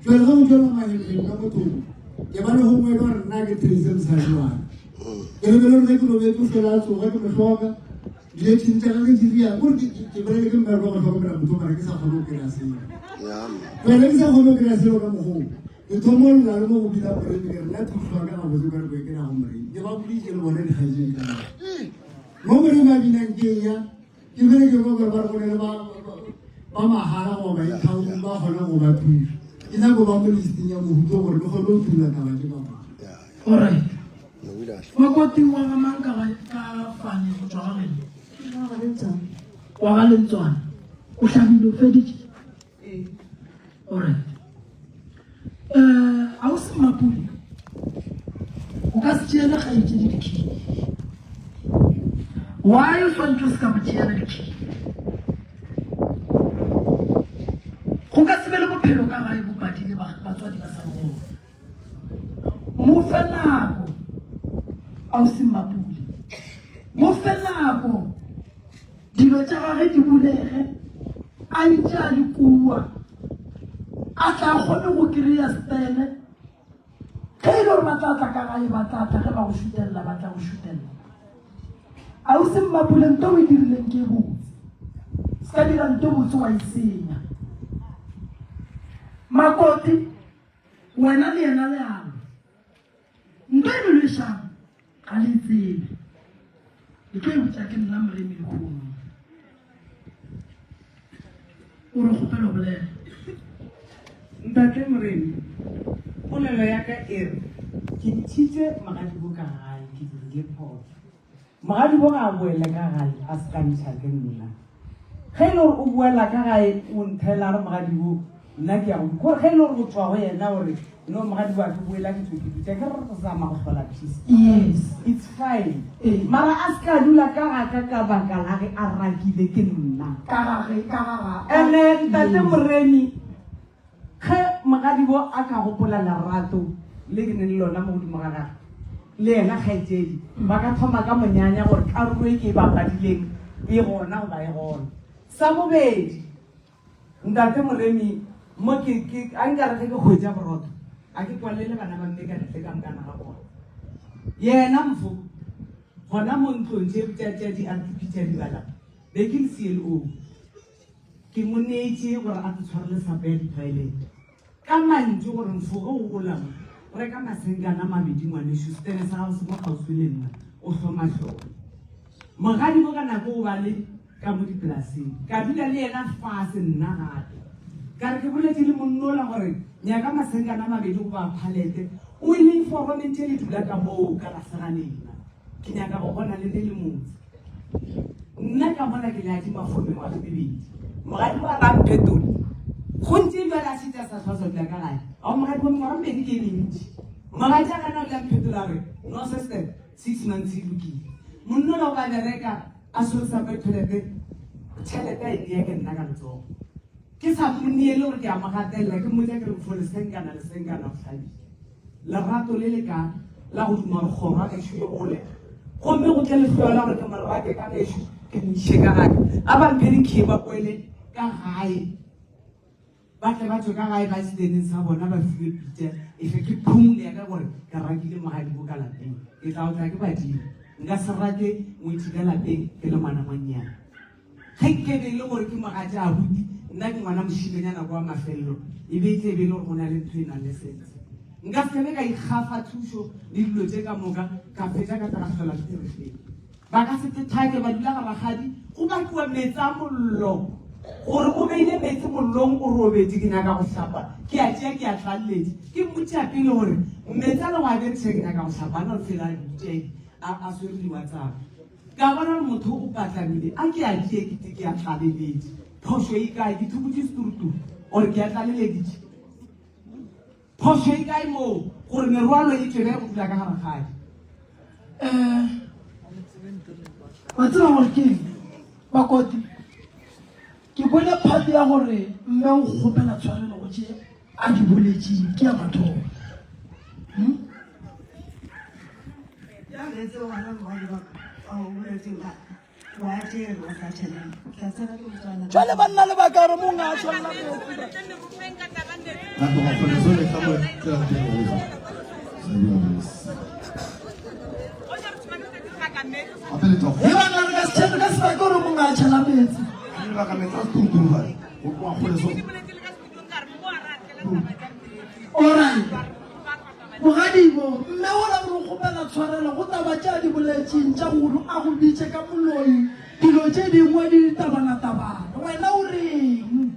jale ge o tswela maemeng ka mothoko ke ba le gongwe le gore nna ke traise mosadi wane ke lebele re ke lobetse o fela a tsoga ke motlhoka direction tsa gagwe di ria gore ke bolele ke mmereko go tlhokomela motho mara ke sa kgone go kry-a selo jale ke sa kgone go kry-a selo ka mogong ke thomolola le mo go bila moremi ke re nna thutlhoa ka gabotse ka re ko ke nago moremi ke ba boditse le bone dikgaetsedi ka nao mo moremi a binang ke ya ke fele ke go gore ba re bonele ba magala goba ikgaong ba kgona go ba thusa ke nako ba mo listing ya mohuto gore le kgone go thula taba ke ba alright makoting wa gamang ka fane go tswa gageng wa ga lentswana o tlhabile o feditše alright a o se mapule o ka se tšeele gaetšedi dikhi why o swantse o se ka botšeela dikhi go ka se be le bophelo ka gae bopadile batswadi ba sa mogolo mo fe nako a o se mapule mo fe nako dilo tša gage di bulege a ntše a dikua a tla kgone go kry-a stele ge e le gore ba tlatla ka gae ba tlatla ge ba go šutelela ba tla go šutelela a o se mmapule nto o e dirileng ke botse se ka dira nto botse wa e senya makoti wena le yena leano nka e le leshang ga le tsebe le tlo e botsa ke nna Moremi Lekgono o re kgopela bolela ntate Moremi polelo ya ka e re ke ntshitse Magadibo ka gae ke dirile phoso Magadibo ga a boele ka gae a se ka ntšha ke nna ge e le gore o boela ka gae o nthela re Magadibo nna ke ya go kore ge e le gore go tswa go yena gore no Magadibo a ke boela ke tsokeditse ke re re sama go tlhola peace yes it's fine mara a se ka dula ka ga ka baka la ge a rakile ke nna ene ntate Moremi ge Magadibo a ka gopola lerato le ke ne le lona mo godimo ga gage le ena kgaitsedi ba ka thoma ka monyanya gore karolo e ke e bapadileng e gona go ba e gona sa bobedi ntate Moremi mo a nkare ge ke kgwetsa borotho a ke kwalele bana ba mme ka ntle ka mokana ga bona yena mfo gona mo ntlong tsa di-RDP tsa dibala be ke le CLO ke mo neetse gore a tshwarele sape ya di-toilet ka mantse gore mfo ge o golang reka masenkana mabedi ngwaneso setene sa gago se mo kgauswi le nna o tlhomatlhoma Magadibo ka nako o ba le ka mo dipolaseng ka dula le yena fase nna gape ka re ke boletse le monnola gore nyaka masenkana mabedi go ba phalete o ile foromente le dula ka moo ka laseganena ke nyaka go bona le le motse nna ka bona ke le adimafome wa bebedi Magadibo a ba mpetole go ntse jwa la sitsa sa tshwaso ka gae a Magadibo mo ra mpedi ke mentsi Magadi a kana la mpetola re no sister 6 months e lokile monnola o ba le reka a sorisa pe thelete thelete e ke nna ka ntso ke sa moniele gore ke a magatella ke mo ja ke le fole senkana le senkana tlhabi lerato le le ka la go duma re kgora ka tshwe gole gomme go tle le hlola gore ke marabake ka lesho ke ntšhe ka gae a ba mpedi khiba kwele ka gae ba tle ba tswe ka gae ba seteneng sa bona ba fiwe pitse e fe ke phumole ya ka gore ka rakile Magadibo ka lapeng ke tla o tla ke badimo nka se rate ngwetši ka lapeng ke le ngwana monnyana ge ke be le gore ke mogatša a buti nna ke ngwana mošimenyana kwa mafelelo e be tle be le gore go na le ntho e nang le sense nka sebe ka ikgafa thušo le dilo tse ka moka ka fetša ka tagatlhola seterefeng ba ka se thake ba dula ga bagadi go bakiwa metsi a mollo gore o beile metsi mollong o robedi ke nyaka go tlhapa ke a tšea ke a tlaledi ke mmotša pele gore metsi a le go a bereše ke nyaka go tlhapa a na le fela ditšee a swere di-WhatsApp ka bona gore motho o patlamile a ke a die kete ke a tlaleledi phoso e kae ke thukutse seturuturu ore ke a tlaleleditše phoso e kae moo gore merwalo e tswele go dula ka garagadi wa tseba gore ke bakoti ke bone phate ya gore mme o kgopela tshwarelo go tše a di boletseng ke ya mathomo jale banna le baka gore mong a tshwalela e banna re ka setšhebe ka sebaka gore mong a tšhela metsi orai Magadibo mme ola gore o kgopela tshwarelo go taba tša di boletseng tša gore a go bitše ka moloi dilo tše dingwe di tabana-tabana wena o reng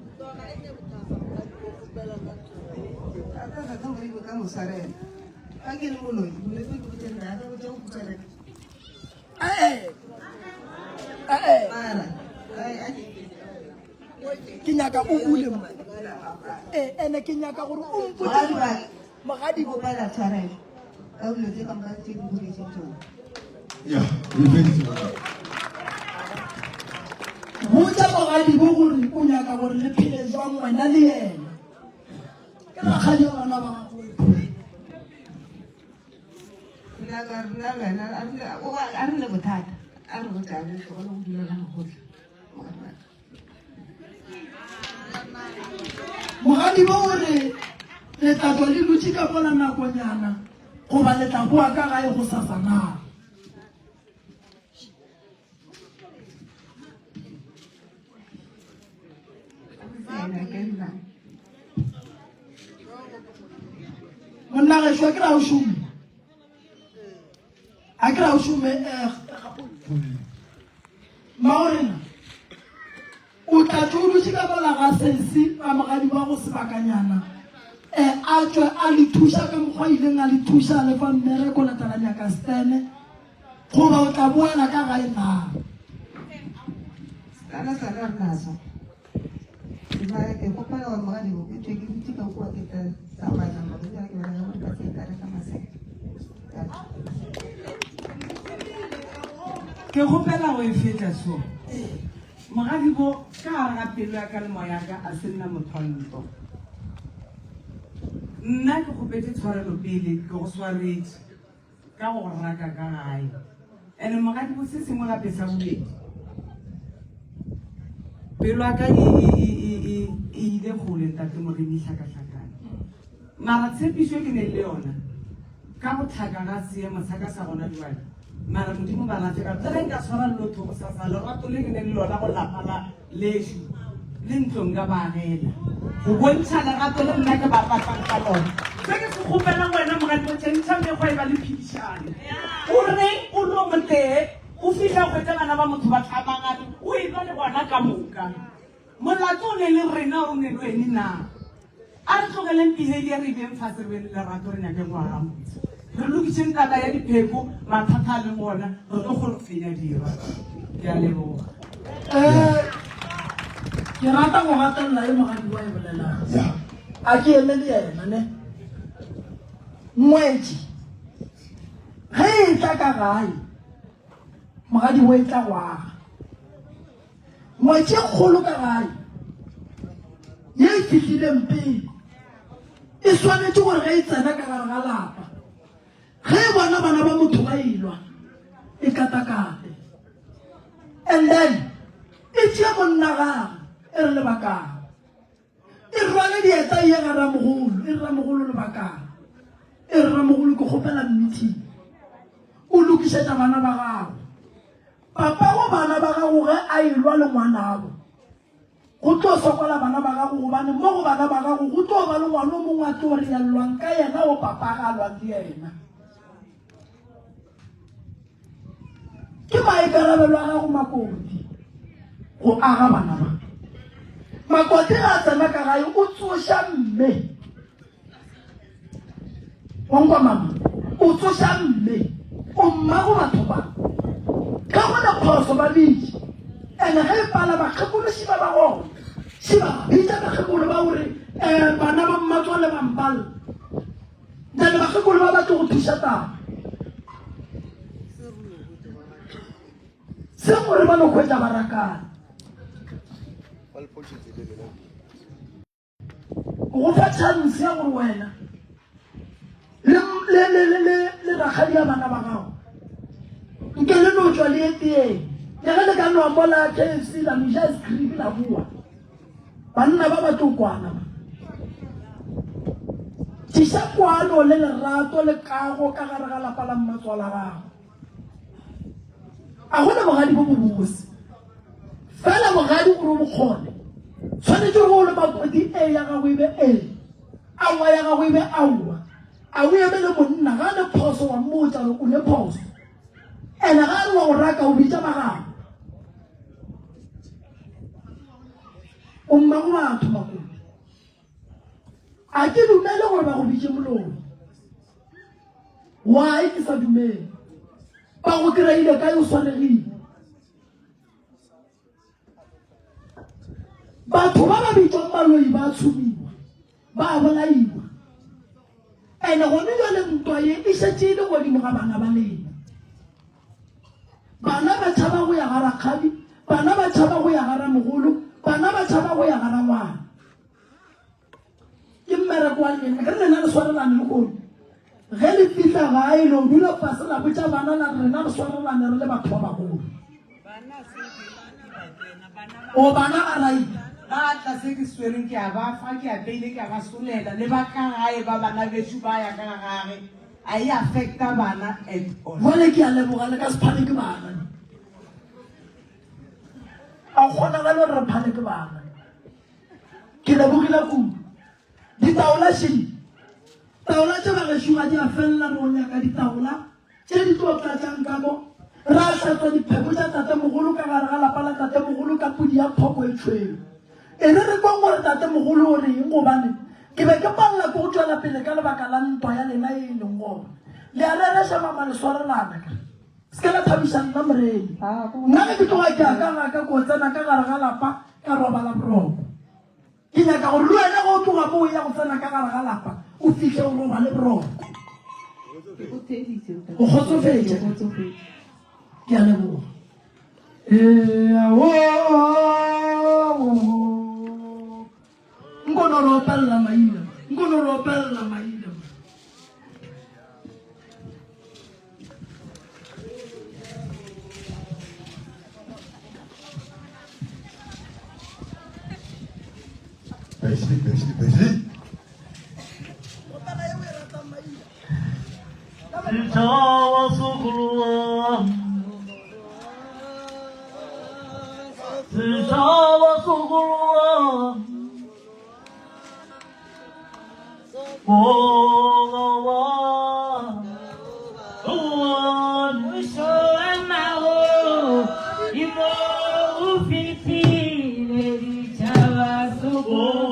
ke nyaka o bule ene ke nyaka gore o mpotse Magadibo botsa Magadibo gore o nyaka gore le phele jwang wena le yena ke rakgadi ya bana ba a re le bothata a re botlabe tlogole go dulela mogotla Magadibo gore letlato le dutse ka mola nakonyana goba le tla boa ka gae go sasanang monna gešwa ke ra o šome o šome maorena o tla tšo o dutše ka bola ga sesi a mogadi wa go sebakanyana a tswe a le thuša ka mokgwa ileng a le thuša le fa mmereko letalanya ka stene goba o tla boela ka gae na Ana sana naso. Ibae ke kopala wa magadi go ke ke ka kwa ke ta sama na mo ya ke bana mo ka ke ta ka mase. Ke gopela go e fetla so. Magadi bo ka ga pelo ya ka le moya ka a senna mothwanto. Nna ke gopetse tshwarelo pele ke go swaretse ka go raka ka gae. Ene magadi bo se sengwe gape sa bobedi. Pelo ya ka e ile gole ntate Moremi hlaka-hlakane. Mara tshepiso ke ne le yona ka go tlhaka ga seemo sa ka sa gona jwale. Mara modimo ba rate ka tsela nka tshwara lotho go sa sa lerato le ke ne le lona go lapa la leshu le ntlong ka baagela go bontsha lerato le nna ke ba patang ka lona. Se ke se kgopela wena mogadi bo tšhentšha mekgwa e ba le phedišane o re o lo motee o fihla go etsa bana ba motho ba tlhabangane o e ba le bona ka moka molato o ne le rena o ne le wene na a re tlogeleng behavior e beng fase re le lerato re nyake ngwaga motse re lokiseng taba ya dipheko mathata a le gona re tlo go fenya dira ke a leboga ke rata go gatelela e mogadi wa e bolelang a ke eme le ena ne ngwetši ge e tla ka gae mogadi o e tla gwaga ngwetši e kgolo ka gae ye e fihlileng pele e swanetše gore ge e tsena ka gare ga lapa ge e bona bana ba motho ba ilwa e katakate and then e tšea monna gage e re lebakang e rwale dieta ye ga ramogolo e re ramogolo lebakang e re ramogolo ke kgopela meeting o lokišetša bana ba gago papa go bana ba gago ge a ilwa le ngwanago go tlo sokola bana ba gago gobane mo go bana ba gago go tlo ba le ngwana o mongwe a tlo re yalwang ka yena o papa ga a lwang le yena ke maikarabelo a gago Makoti go aga bana ba Makoti ga a tsena ka gae o tsoša mme wankwa mama o tsoša mme o mmago batho ba ka gona phoso ba bitse ene ge e pala bakgekološi ba ba gona šiba bitsa bakgekolo ba gore bana ba mmatswa le bampala then bakgekolo ba batle go thuša taba se gore ba no kgwetsa barakane go fa chance ya gore wena le rakgadi ya bana ba gago nke le no tswa le eteng le ge le ka no mola KFC la meja script la bua banna ba ba tokwana ba tšhiša kwano le lerato le kago ka gare ga lapa la mmatswa la gago a gona mogadi bo bobose fela mogadi gore o bokgone tshwanetse go le Makoti e ya gago e be awa ya gago e be awa a o eme le monna ga le phoso wa mmotsa gore o le phoso ene ga re wa go raka o bitsa magago o mmago batho Makoti a ke dumele gore ba go bitse molomo why ke sa dumele ba go kry-ile ka yo swanegile batho ba ba bitswang baloi ba tshumiwa ba bolaiwa ene gone jale ntwa ye e šetše e le godimo ga bana ba lena bana ba tšhaba go ya ga rakgadi bana ba tšhaba go ya ga ramogolo bana ba tšhaba go ya ga rangwana ke mmereko wa lena ke re lena le swarelane le kone ge le fihla gae lo dula fase la botša bana la rena re swarelane re le batho ba bagolo o bana ba raita ba tla se ke swereng ke a ba fa ke a beile ke a ba solela le ba ka gae ba bana betšu ba ya ka gage a e affecta bana at all jale ke a leboga le ka se phane ke bana a kgonagale gore re phane ke bana ke lebogile kudu ditaola šedi taola tše bagešoga di a felela re o nyaka ditaola tse di tlo tlatsang ka mo ra hlatswa dipheko tsa tatemogolo ka gare ga lapa la tatemogolo ka podi ya phoko e tshweu e re kwang gore tatemogolo o reng gobane ke be ke palela ko go tswela pele ka lebaka la ntwa ya lena e leng gore le a rereša mama le swarelana ka se ka la thabisa nna moreni nna ke tloga ke akagaka ko tsena ka gare ga lapa ka robala boroko ke nyaka gore le wena go tloga mo o ya go tsena ka gare ga lapa o fitlhe o robale boroko o kgotsofetse ke a leboga nkono re opelela maina nkono re opelela maina Besli. Silçava sokulua Silçava sokulua Boğava Boğava Amaro, imo ufiti, leri chava subo.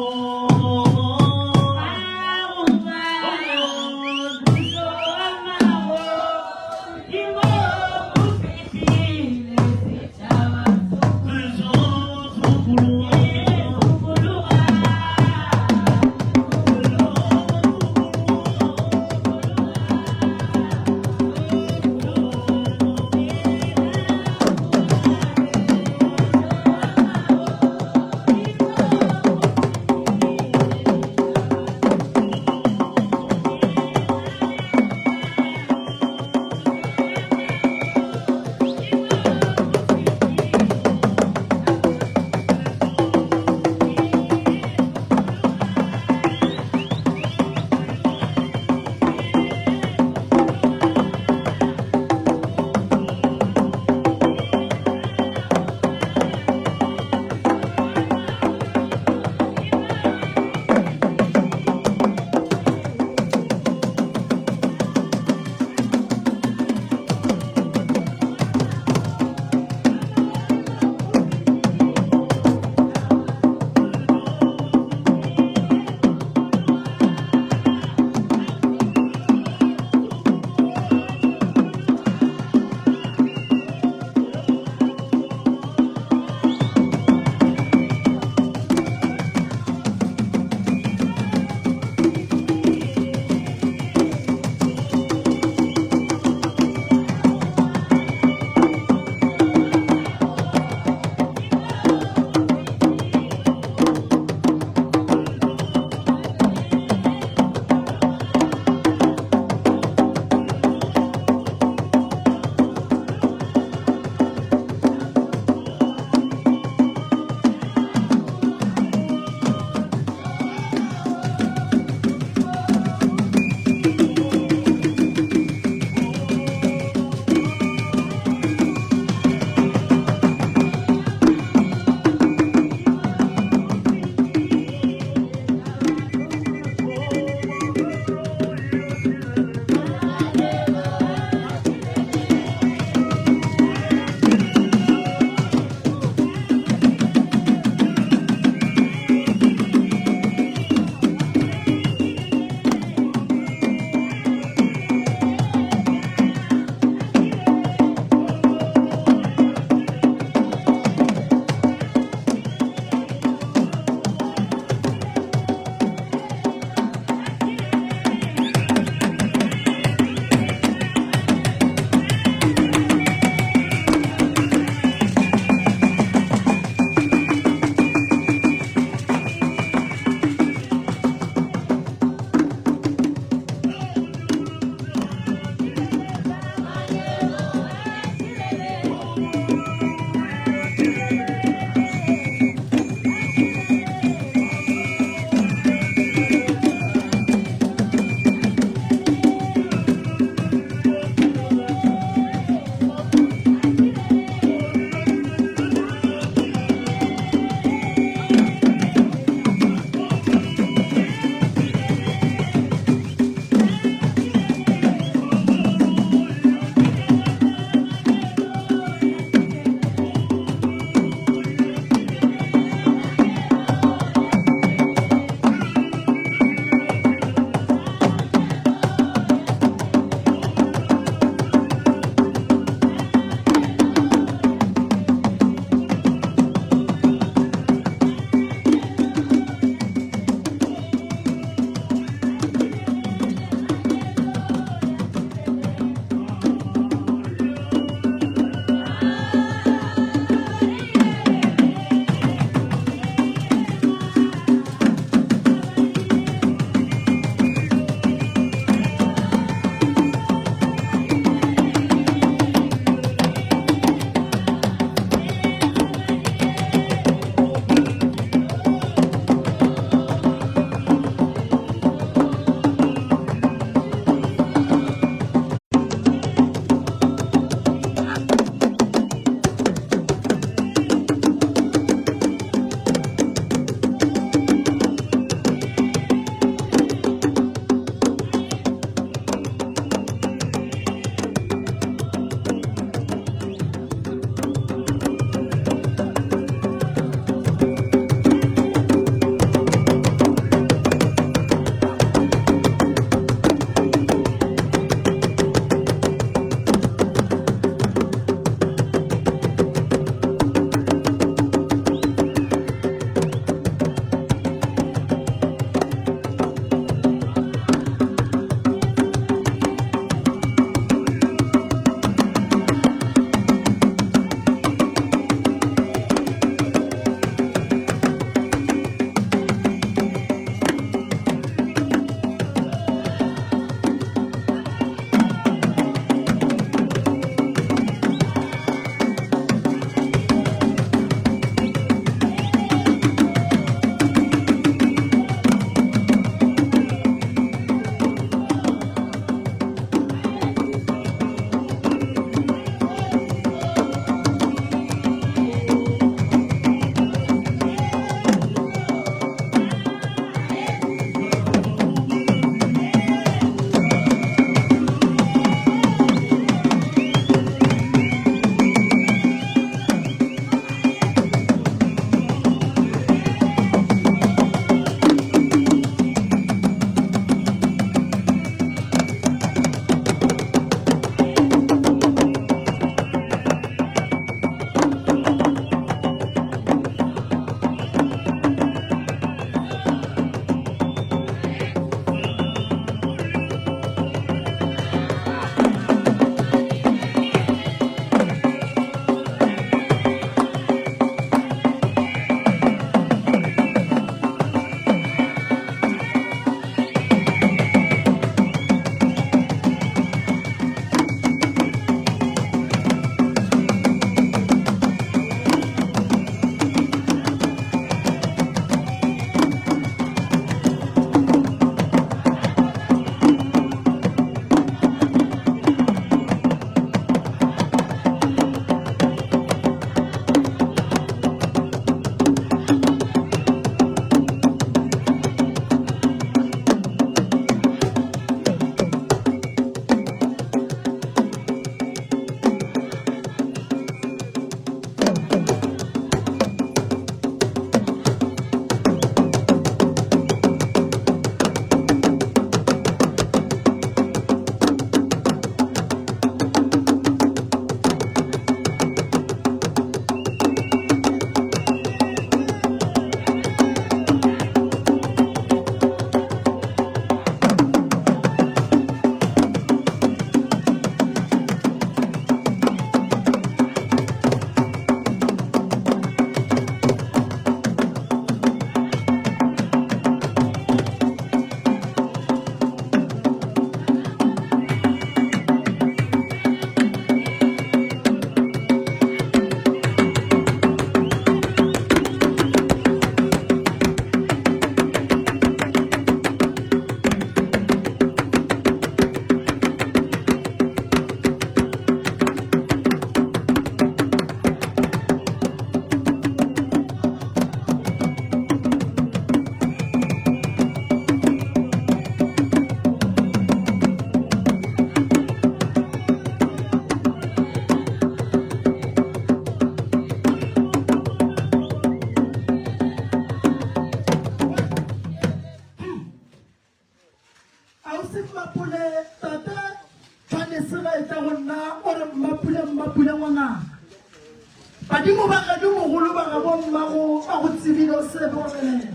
badimo ba ga mogolo ba ga bommago ba go tsebile o se bonele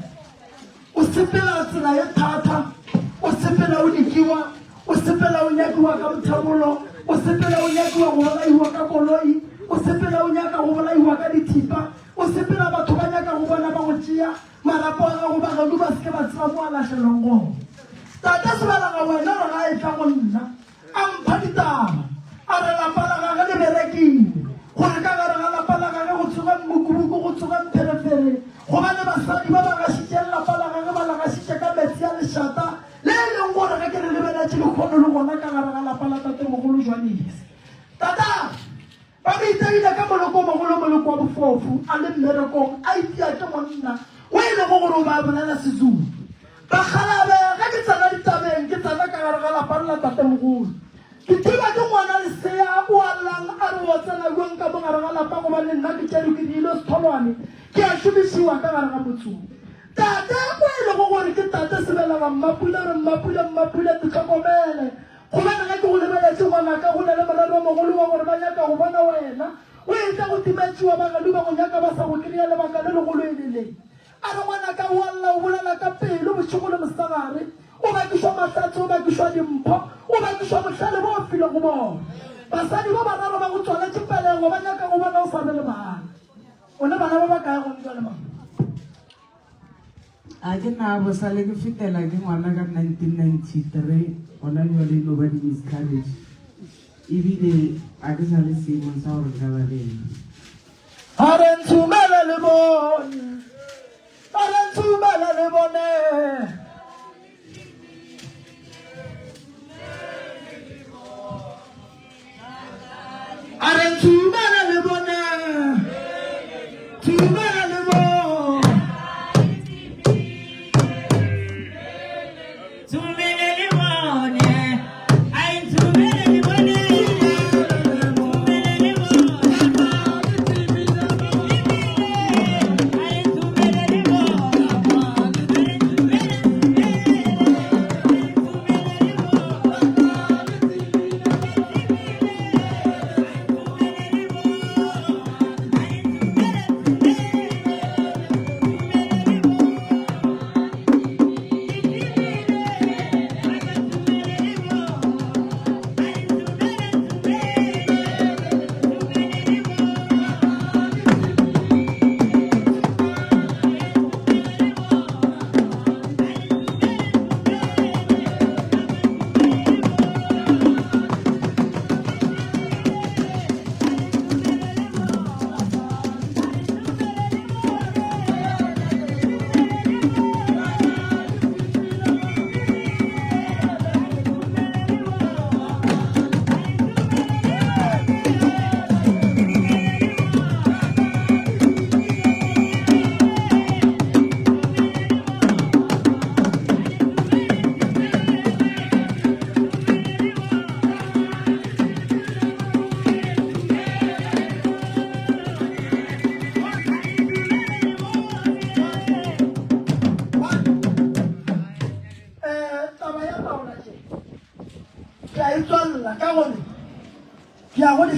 o sepela tsela ya thata o sepela o dikiwa o sepela o nyakiwa ka mothamolo o sepela o nyakiwa go bolaiwa ka koloi o sepela o nyaka go bolaiwa ka dithipa o sepela batho ba nyaka go bona ba go tšea marapo a gago ba gadu ba seke ba tseba mo a latlhelong gone tata sebala ga wena re ga e tla go nna a mpha ditaba a re lapa la gage le berekile gore ka gare ga lapa la gage go tsoga mokubuku go tsoga mpherefere gobane basadi ba ba gašitše lapa la gage ba la gašitše ka metsi a lešata le e leng gore ge ke re lebeletše lekgono le gona ka gare ga lapa la tate mogolo jwanese tata ba beiteile ka moloko mogolo moloko wa bofofu a le mmerekong a itia ke monna o e lego gore o ba bolela sezulu bagalabe ge ke tsena ditabeng ke tsena ka gare ga lapa le la tate mogolo ke thiba ke ngwana lesea o allang a re o tsena jwang ka mogare ga lapa gobane nna ke tšedi ke diile setholwane ke a šomišiwa ka gare ga motsong tate o e lego gore ke tate sebelega mmapule re mmapule ke tlhokomele gobane ge ke go lebeletse ngwanaka go na le morero mogolo wa gore ba nyaka go bona wena o e tla go timetšiwa bagadu ba go nyaka ba sa go kry-a lebaka le legolo e leleng a re ngwanaka o alla o bolela ka pelo bošego le mosagare o bakišwa mahlatse o bakišwa dimpho o bakišwa mohlale bo o file go bona basadi ba bararo ba go tswaletše pelego ba nyaka go bona o sa be le bana one bana ba ba kae go ntwa le mang a ke na bo sale ke fetela ke ngwana ka 1993 gona jale nobody miscarriage ebile a ke sa le seemong sa gore ka babena a re ntshumele le bone a re ntshumele le bone a re ntshumele le bone ntshumele le bone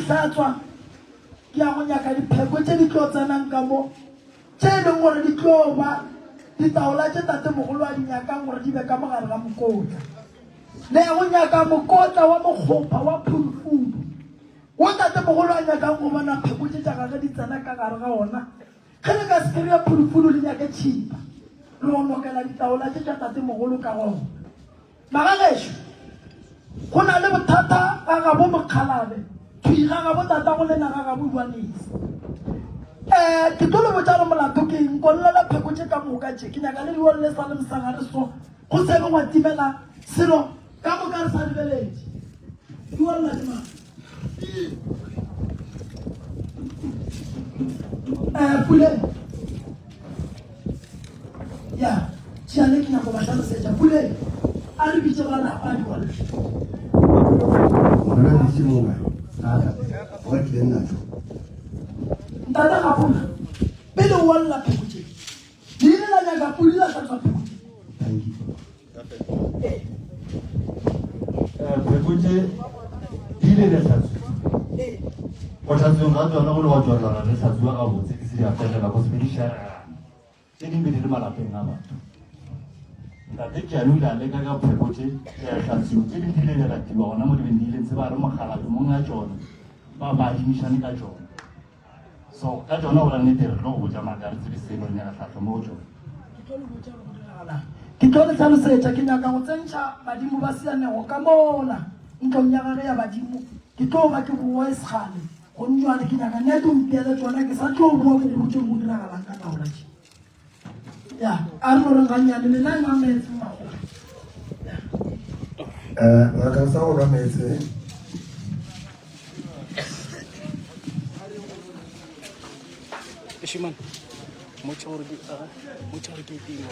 hlatswa ke a go nyaka dipheko tse di tlo tsenang ka mo tse e leng gore di tlo ba ditaola tse tate mogolo a di nyakang gore di be ka mogare ga mokotla le ya go nyaka mokotla wa mokgopha wa phulufulu wo tate mogolo a nyakang go bona pheko tse tsa gage di tsena ka gare ga ona ge le ka sekeri ya phulufulu le nyake tšhipa re go nokela ditaola tse tsa tate mogolo ka gona magagešo go na le bothata ga ga bo mokgalabe thuiga ga botata go lena ga ga bo jwanese ke tlo le botsa re molato ke eng kollela pheko tse ka moka tše ke nyaka le diole le sa le mosagare so go sebe ngwa timela selo ka moka re sa lebeletse diolela le mang pule ya tšeale ke nyako ba tlhalosetša pule a re bitse ba lapa a diole Mana di sini mana? Ada. Orang kita nak. Tata kapula. Belo wala pekuche. Dile la nyaga pula sa pekuche. Thank you. Pekuche dile de sa. go tlhatsweng ga tsona go le wa tswalela le tlhatswiwa ga botse ke se di apelela go se be di sharagana tse dingwe di le malapeng a batho ntate keane o ile a leka ka pheko tse tlhatsiwa tse di tlile di ratiwa gona mo dibentileng tse ba re mogalape mongwe a tsone ba adimišane ka tsone so ka tsona go la nnete re tlo go botsa maaka re tsebe seno nyaka tlhatlho mo go tsone ke tlo le tlhalosetša ke nyaka go tsentšha badimo ba sianego ka mola ntlong ya gage ya badimo ke tlo ba ke boa segale gonjwane ke nyaka nete ompeele tsona ke sa tlo boa go botseng go diragalang ka taola tše ya a re noreng gannyane lena nwa metse mago ngaka sa go nwa metse Shimon, mucho riquísimo,